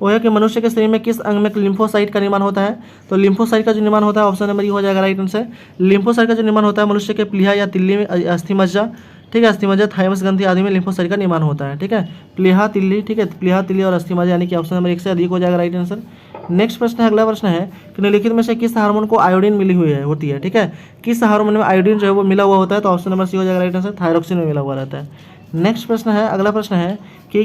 S1: वो है कि मनुष्य के शरीर में किस अंग में लिम्फोसाइट का निर्माण होता है? तो लिम्फोसाइट का जो निर्माण होता है ऑप्शन नंबर ये हो जाएगा राइट आंसर। लिम्फोसाइट का जो निर्माण होता है मनुष्य के प्लीहा या तिल्ली में, अस्थिमज्जा, ठीक है, अस्थिमज्जा, थाइमस ग्रंथि आदि में लिम्फोसाइट का निर्माण होता है, ठीक है। प्लीहा, तिल्ली, ठीक है, प्लीहा, तिल्ली और अस्थिमज्जा, यानी कि ऑप्शन नंबर 1 से अधिक हो जाएगा राइट आंसर। नेक्स्ट प्रश्न है, अगला प्रश्न है कि निम्नलिखित में से किस हार्मोन को आयोडीन मिली हुई है होती है, ठीक है। किस हार्मोन में आयोडीन जो है वो मिला हुआ होता है? तो ऑप्शन नंबर सी हो जाएगा राइट आंसर, थायरोक्सिन में मिला हुआ रहता है। नेक्स्ट प्रश्न है, अगला प्रश्न है कि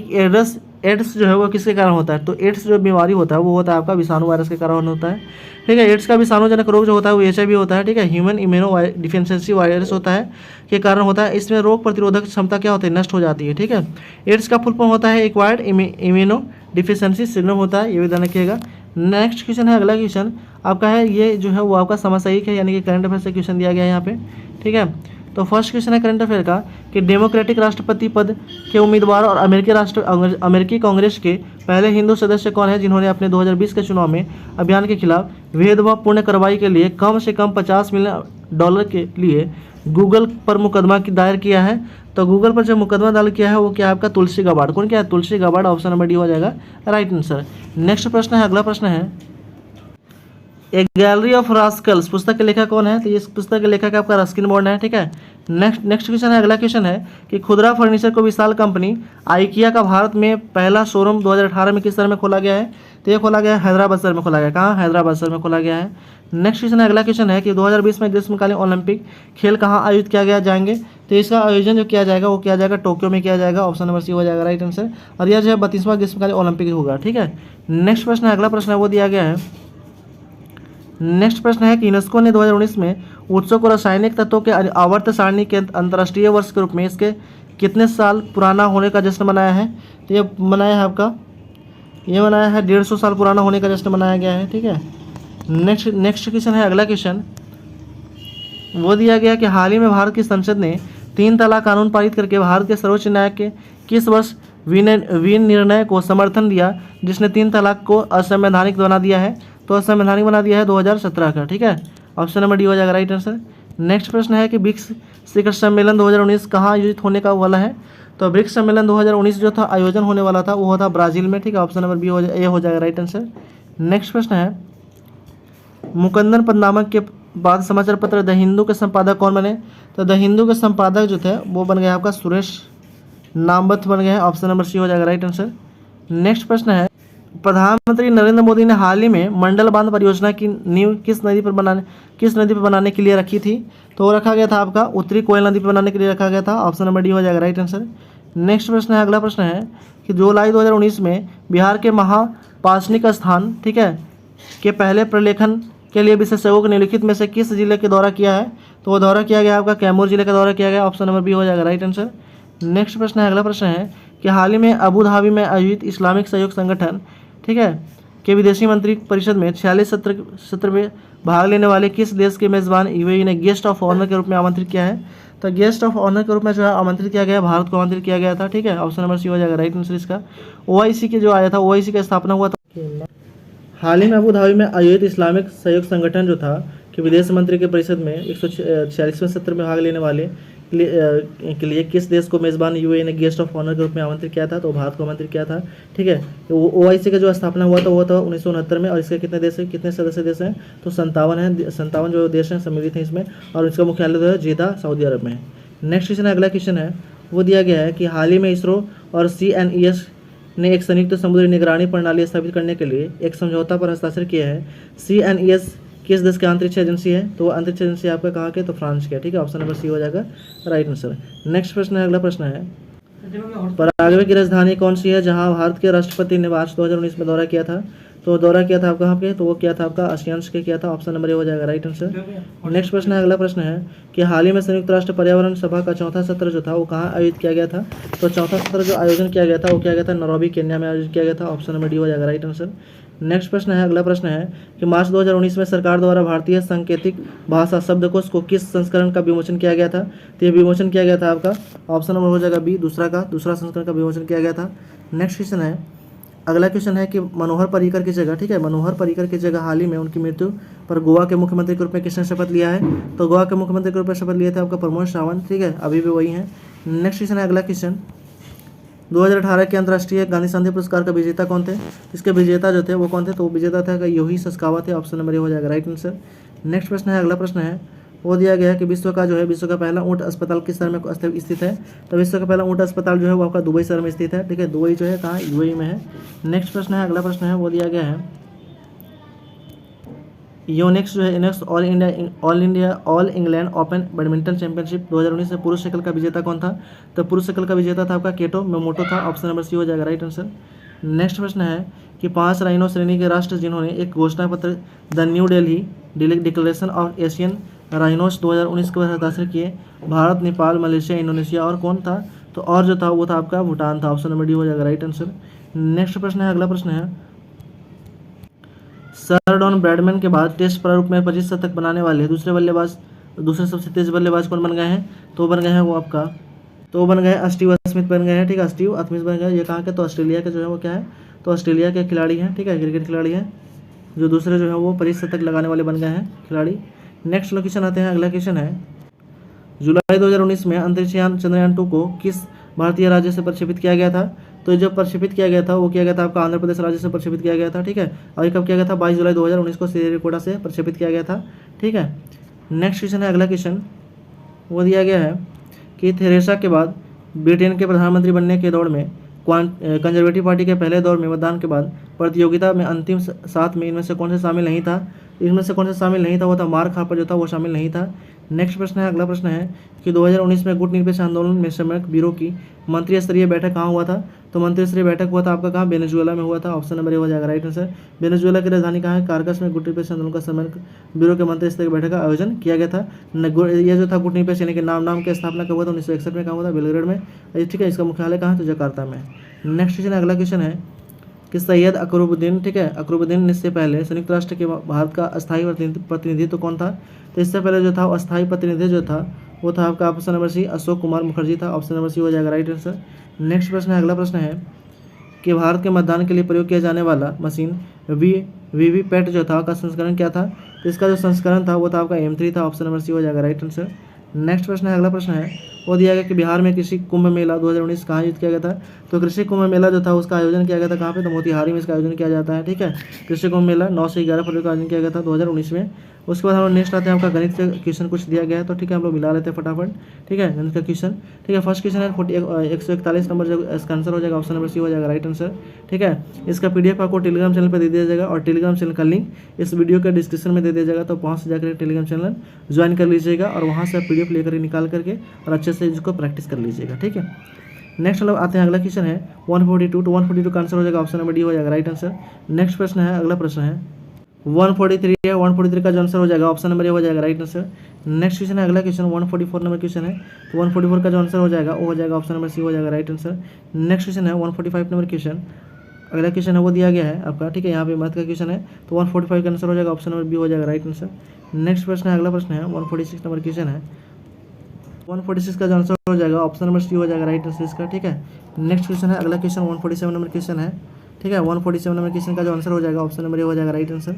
S1: एड्स जो है वो किसके कारण होता है? तो एड्स जो बीमारी होता है वो होता है आपका विषाणु वायरस के कारण होता है, ठीक है। एड्स का विषाणुजनक रोग जो होता है वो HIV होता है, ठीक है। ह्यूमन इम्यूनो डिफिशियंसी वायरस होता है के कारण होता है। इसमें रोग प्रतिरोधक क्षमता क्या होती है? नष्ट हो जाती है, ठीक है। एड्स का फुल फॉर्म होता है एक्वायर्ड इम्यूनो डिफिशियंसी सिंड्रोम होता है, ये भी ध्यान रखिएगा। नेक्स्ट क्वेश्चन है, अगला क्वेश्चन आपका है, ये जो है वो आपका समसामयिक है, यानी कि करंट अफेयर से क्वेश्चन दिया गया है यहाँ पे, ठीक है। तो फर्स्ट क्वेश्चन है करंट अफेयर का कि डेमोक्रेटिक राष्ट्रपति पद के उम्मीदवार और अमेरिकी कांग्रेस के पहले हिंदू सदस्य कौन है जिन्होंने अपने 2020 के चुनाव में अभियान के खिलाफ भेदभावपूर्ण कार्रवाई के लिए कम से कम $50 मिलियन के लिए गूगल पर मुकदमा दायर किया है? तो गूगल पर जो मुकदमा दायर किया है वो क्या है आपका? Tulsi Gabbard. कौन क्या है? Tulsi Gabbard. Option number D हो जाएगा राइट आंसर। नेक्स्ट प्रश्न है, अगला प्रश्न है ए गैलरी ऑफ रास्कल्स पुस्तक के लेखक कौन है? तो इस पुस्तक के लेखक आपका रस्किन बॉन्ड है, ठीक है। नेक्स्ट क्वेश्चन है, अगला क्वेश्चन है कि खुदरा फर्नीचर को विशाल कंपनी आइकिया का भारत में पहला शोरूम 2018 में किस शहर में खोला गया है? तो ये खोला गया है हैदराबाद शहर में खोला गया। कहाँ? हैदराबाद शहर में खोला गया है। नेक्स्ट क्वेश्चन है, अगला क्वेश्चन है कि 2020 में ग्रीष्मकालीन ओलंपिक खेल कहाँ आयोजित किया गया जाएंगे? तो इसका आयोजन जो किया जाएगा वो किया जाएगा टोक्यो में किया जाएगा। ऑप्शन नंबर सी हो जाएगा राइट आंसर। और यह जो है 32वां ग्रीष्मकालीन ओलंपिक होगा, ठीक है। नेक्स्ट प्रश्न है, अगला प्रश्न है वो दिया गया है, नेक्स्ट प्रश्न है कि यूनेस्को ने 2019 में उत्सव को रासायनिक तत्वों के आवर्त सारणी के अंतर्राष्ट्रीय वर्ष के रूप में इसके कितने साल पुराना होने का जश्न मनाया है? तो ये मनाया है आपका, ये मनाया है 150 साल पुराना होने का जश्न मनाया गया है, ठीक है। नेक्स्ट क्वेश्चन है, अगला क्वेश्चन वो दिया गया कि हाल ही में भारत की संसद ने 3 तलाक कानून पारित करके भारत के सर्वोच्च न्यायालय के किस वर्ष विनिर्णय को समर्थन दिया जिसने 3 तलाक को असंवैधानिक बना दिया है? तो असंवैधानिक बना दिया है 2017 का, ठीक है। ऑप्शन नंबर डी हो जाएगा राइट आंसर। नेक्स्ट प्रश्न है कि ब्रिक्स शिखर सम्मेलन 2019 कहाँ आयोजित होने का वाला है? तो ब्रिक्स सम्मेलन 2019 जो था आयोजन होने वाला था वो था ब्राज़ील में, ठीक है। ऑप्शन नंबर बी हो जाएगा राइट आंसर। नेक्स्ट प्रश्न है मुकंदन पद्मावत के बाद समाचार पत्र द हिंदू के संपादक कौन बने? तो द हिंदू के संपादक जो थे वो बन गया आपका सुरेश नामवत बन गए हैं। ऑप्शन नंबर सी हो जाएगा राइट आंसर। नेक्स्ट प्रश्न है प्रधानमंत्री नरेंद्र मोदी ने हाल ही में मंडल बांध परियोजना की नींव किस नदी पर बनाने के लिए रखी थी? तो वो रखा गया था आपका उत्तरी कोयल नदी पर बनाने के लिए रखा गया था। ऑप्शन नंबर डी हो जाएगा राइट आंसर। नेक्स्ट प्रश्न है, अगला प्रश्न है कि जुलाई 2019 में बिहार के महापाशनिक स्थान, ठीक है, के पहले प्रलेखन के लिए विशेषज्ञों ने निम्नलिखित में से किस जिले के दौरा किया है? तो वो दौरा किया गया आपका कैमूर जिले का दौरा किया गया। ऑप्शन नंबर बी हो जाएगा राइट आंसर। नेक्स्ट प्रश्न है, अगला प्रश्न है कि हाल ही में अबू धाबी में आयोजित इस्लामिक सहयोग संगठन, ठीक है, के विदेशी मंत्री परिषद में 46 सत्र में भाग लेने वाले किस देश के मेज़बान यूएई ने गेस्ट ऑफ ऑनर के रूप में आमंत्रित किया है? तो गेस्ट ऑफ ऑनर के रूप में जो है आमंत्रित किया गया, भारत को आमंत्रित किया गया था, ठीक है। ऑप्शन नंबर सी हो जाएगा राइट आंसर इसका। OIC के जो आया था, OIC का स्थापना हुआ था हाल ही में अबू धाबी में आयोजित इस्लामिक सहयोग संगठन जो था कि विदेश मंत्री के परिषद में 146वें सत्र में भाग लेने वाले के लिए किस देश को मेज़बान यूएई ने गेस्ट ऑफ ऑनर के रूप में आमंत्रित किया था? तो भारत को आमंत्रित किया था। ठीक है, वो OIC का जो स्थापना हुआ था वो था 1969 में, और इसके कितने देश हैं, कितने सदस्य देश हैं? तो 57 हैं, 57 जो देश हैं सम्मिलित हैं इसमें, और इसका मुख्यालय जो है जेदा सऊदी अरब में है। नेक्स्ट क्वेश्चन है, अगला क्वेश्चन है, वो दिया गया है कि हाल ही में इसरो और CNES ने एक संयुक्त समुद्री निगरानी प्रणाली स्थापित करने के लिए एक समझौता पर हस्ताक्षर किया है। CNES किस देश की अंतरिक्ष एजेंसी है? तो अंतरिक्ष एजेंसी आपका कहाँ के? तो फ्रांस के। ठीक है, ऑप्शन नंबर सी हो जाएगा राइट आंसर। नेक्स्ट प्रश्न है, अगला प्रश्न है, पराग्वे की राजधानी कौन सी है जहां भारत के राष्ट्रपति ने मार्च 2019 में दौरा किया था? तो दौरा किया था आपका कहाँ पे? तो वो किया था आपका आसियान के किया था, ऑप्शन नंबर ए हो जाएगा राइट आंसर। नेक्स्ट प्रश्न है, अगला प्रश्न है कि हाल ही में संयुक्त राष्ट्र पर्यावरण सभा का चौथा सत्र जो था वो कहाँ आयोजित किया गया था? तो चौथा सत्र जो आयोजन किया गया था वो किया गया था नैरोबी केन्या में आयोजित किया गया था, ऑप्शन नंबर डी हो जाएगा राइट आंसर। नेक्स्ट प्रश्न है, अगला प्रश्न है कि मार्च 2019 में सरकार द्वारा भारतीय सांकेतिक भाषा शब्दकोश को किस संस्करण का विमोचन किया गया था? तो ये विमोचन किया गया था आपका ऑप्शन नंबर हो जाएगा बी, दूसरा संस्करण का विमोचन किया गया था। नेक्स्ट क्वेश्चन है, अगला क्वेश्चन है कि मनोहर पर्रिकर की जगह, ठीक है, मनोहर पर्रिकर की जगह हाल ही में उनकी मृत्यु पर गोवा के मुख्यमंत्री के रूप में किसने शपथ लिया है? तो गोवा के मुख्यमंत्री के रूप में शपथ लिए थे आपका प्रमोद सावंत। ठीक है, अभी भी वही है। नेक्स्ट क्वेश्चन है, अगला क्वेश्चन, 2018 के अंतर्राष्ट्रीय गांधी शांति पुरस्कार का विजेता कौन थे? इसके विजेता जो थे वो कौन थे? तो विजेता था योही सस्कावा थे, ऑप्शन नंबर ए हो जाएगा राइट आंसर। नेक्स्ट प्रश्न है, अगला प्रश्न है, वो दिया गया है कि विश्व का पहला ऊँट अस्पताल किस शहर में स्थित है? तो विश्व का पहला ऊँट अस्पताल जो है वो आपका दुबई शहर में स्थित है। ठीक है, दुबई जो है कहाँ? यूएई में है। नेक्स्ट प्रश्न है, अगला प्रश्न है, वो दिया गया है योनेक्स जो है इनेक्स all England open badminton championship 2019 में पुरुष शक्ल का विजेता कौन था? तो पुरुष शक्ल का विजेता था आपका केटो मोमोटो था, ऑप्शन नंबर सी हो जाएगा राइट आंसर। नेक्स्ट प्रश्न है कि 5 राइनो श्रेणी के राष्ट्र जिन्होंने एक घोषणा पत्र the new Delhi declaration of Asian rhinos 2019 के हस्ताक्षर किए, भारत, नेपाल, मलेशिया, इंडोनेशिया और कौन था? तो और जो था वो था आपका भूटान था, ऑप्शन नंबर डी हो जाएगा राइट आंसर। नेक्स्ट प्रश्न है, अगला प्रश्न है, सर डॉन ब्रैडमैन के बाद टेस्ट प्रारूप में 25 शतक बनाने वाले दूसरे सबसे तेज बल्लेबाज कौन बन गए हैं? तो बन गए हैं वो आपका, तो बन गए स्टीव स्मिथ बन गए हैं। ठीक है, स्टीव स्मिथ बन गए। ये कहाँ के? तो ऑस्ट्रेलिया के जो है वो क्या है? तो ऑस्ट्रेलिया के खिलाड़ी हैं। ठीक है, क्रिकेट खिलाड़ी हैं जो दूसरे जो है वो 25 शतक लगाने वाले बन गए हैं खिलाड़ी। नेक्स्ट लोकेशन आते हैं, अगला क्वेश्चन है, जुलाई 2019 में अंतरिक्ष यान चंद्रयान 2 को किस भारतीय राज्य से प्रक्षेपित किया गया था? तो जब प्रक्षेपित किया गया था वो किया गया था आपका आंध्र प्रदेश राज्य से प्रक्षेपित किया गया था। ठीक है, और ये कब किया गया था? 22 जुलाई 2019 को श्रीहरिकोटा से प्रक्षेपित किया गया था। ठीक है, नेक्स्ट क्वेश्चन है, अगला क्वेश्चन, वो दिया गया है कि थेरेसा के बाद ब्रिटेन के प्रधानमंत्री बनने के दौर में कंजर्वेटिव पार्टी के पहले दौर में मतदान के बाद प्रतियोगिता में अंतिम 7 में इनमें से कौन से शामिल नहीं था? इनमें से कौन सा शामिल नहीं था? वो था मार्क हार्पर जो था वो शामिल नहीं था। नेक्स्ट प्रश्न है, अगला प्रश्न है कि 2019 में गुट निरपेक्ष आंदोलन में समन्वयक ब्यूरो की मंत्री स्तरीय बैठक कहाँ हुआ था? तो मंत्री स्तरीय बैठक हुआ था आपका कहाँ? वेनेजुएला में हुआ था, ऑप्शन नंबर ए हो जाएगा राइट आंसर। वेनेजुएला की राजधानी कहाँ है? कारकस में गुट निरपेक्ष आंदोलन का समन्वयक ब्यूरो के मंत्री स्तरीय बैठक का आयोजन किया गया था। ये जो था गुट निरपेक्ष यानी कि नाम की स्थापना कब हुआ था? 1961 में कहाँ हुआ था? बेलग्रेड में। ठीक है, इसका मुख्यालय कहाँ है? तो जकार्ता में। नेक्स्ट क्वेश्चन, अगला क्वेश्चन है कि सैयद अकरुद्दीन, ठीक है, अकरुद्दीन से पहले संयुक्त राष्ट्र के भारत का अस्थायी प्रतिनिधित्व कौन था? तो इससे पहले जो था अस्थायी प्रतिनिधि जो था वो था आपका option number C Ashok Kumar Mukherjee था, ऑप्शन नंबर सी हो जाएगा राइट आंसर। नेक्स्ट प्रश्न है, अगला प्रश्न है कि भारत के मतदान के लिए प्रयोग किया जाने वाला मशीन वीवीपैट जो था का संस्करण क्या था? तो इसका जो संस्करण था वो था आपका M3 था, ऑप्शन नंबर सी हो जाएगा राइट आंसर। नेक्स्ट प्रश्न है, अगला प्रश्न है, वो दिया गया कि बिहार में कृषि कुंभ मेला 2019 कहाँ आयोजित किया गया था? तो कृषि कुंभ मेला जो था उसका आयोजन किया गया था कहाँ पे? तो मोतिहारी में इसका आयोजन किया जाता है। ठीक है, कृषि कुंभ मेला 9 से 11 फरवरी का आयोजन किया गया था 2019 में। उसके बाद हम लोग नेक्स्ट आते हैं, आपका गणित का क्वेश्चन कुछ दिया गया है तो ठीक है हम लोग मिला लेते हैं फटाफट। ठीक है, गणित का क्वेश्चन, ठीक है, फर्स्ट क्वेश्चन है 141 नंबर, जो इसका आंसर हो जाएगा ऑप्शन नंबर सी हो जाएगा राइट आंसर। ठीक है, इसका PDF आपको टेलीग्राम चैनल पर दे दिया जाएगा और टेलीग्राम चैनल का लिंक इस वीडियो के डिस्क्रिप्शन में दे दिया जाएगा, तो वहाँ से जाकर टेलीग्राम चैनल ज्वाइन कर लीजिएगा और वहाँ से आप PDF लेकर निकाल करके और अच्छे से इसको प्रैक्टिस कर लीजिएगा। ठीक है, नेक्स्ट लोग आते हैं, अगला क्वेश्चन है 142, तो 142 का आंसर हो जाएगा ऑप्शन नंबर डी हो जाएगा राइट आंसर। नेक्स्ट प्रश्न है, अगला प्रश्न है 143 है, 143 का जो आंसर हो जाएगा ऑप्शन नंबर ए हो जाएगा राइट आंसर। नेक्स्ट क्वेश्चन है, अगला क्वेश्चन 144 नंबर क्वेश्चन है, तो 144 का जो आंसर हो जाएगा वो हो जाएगा ऑप्शन नंबर सी हो जाएगा राइट आंसर। नेक्स्ट क्वेश्चन है 145 नंबर क्वेश्चन, अगला क्वेश्चन है वो दिया गया है आपका, ठीक है, यहाँ पे मैथ का क्वेश्चन है, तो 145 का आंसर हो जाएगा ऑप्शन नंबर बी हो जाएगा राइट आंसर। नेक्स्ट प्रश्न है, अगला प्रश्न है 146 नंबर क्वेश्चन है, 146 का जो आंसर हो जाएगा ऑप्शन नंबर सी हो जाएगा राइट आंसर इसका। ठीक है, नेक्स्ट क्वेश्चन है, अगला क्वेश्चन 147 नंबर क्वेश्चन है, ठीक है, 147 नंबर क्वेश्चन का जो आंसर हो जाएगा ऑप्शन नंबर ए हो जाएगा राइट आंसर।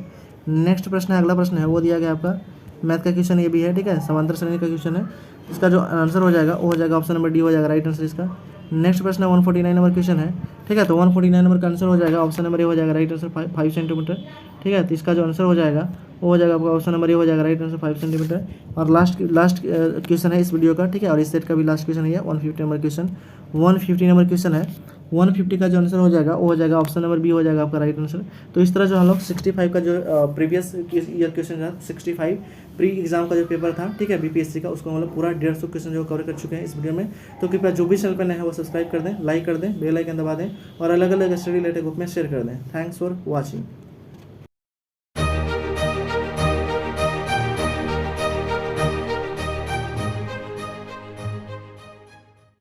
S1: नेक्स्ट प्रश्न है, अगला प्रश्न है वो दिया गया आपका मैथ का क्वेश्चन ये भी है, ठीक है, समांतर श्रेणी का क्वेश्चन है। इसका जो आंसर हो जाएगा वो हो जाएगा ऑप्शन नंबर डी हो जाएगा राइट आंसर इसका। नेक्स्ट प्रश्न 149 नंबर क्वेश्चन है, ठीक है, तो 149 नंबर का आंसर हो जाएगा ऑप्शन नंबर ए हो जाएगा राइट आंसर 5 सेंटीमीटर, ठीक है। तो इसका जो आंसर हो जाएगा वो हो जाएगा आपका ऑप्शन नंबर ए हो जाएगा राइट आंसर 5 सेंटीमीटर। और लास्ट क्वेश्चन है इस वीडियो का, ठीक है, और इस सेट का भी लास्ट क्वेश्चन है 150 नंबर क्वेश्चन। 150 नंबर क्वेश्चन है, 150 का जो आंसर हो जाएगा वो हो जाएगा ऑप्शन नंबर बी हो जाएगा आपका राइट आंसर। तो इस तरह जो हम लोग 65 का जो प्रीवियस ईयर क्वेश्चन था 65 प्री एग्जाम का जो पेपर था, ठीक है, बीपीएससी का, उसको हम लोग पूरा 150 क्वेश्चन जो कवर कर चुके हैं इस वीडियो में। तो कृपया जो भी चैनल पर नए हैं वो सब्सक्राइब कर दें, लाइक कर दें, बेल आइकन दबा दें और अलग अलग स्टडी रिलेटेड ग्रुप में शेयर कर दें। Thanks for watching.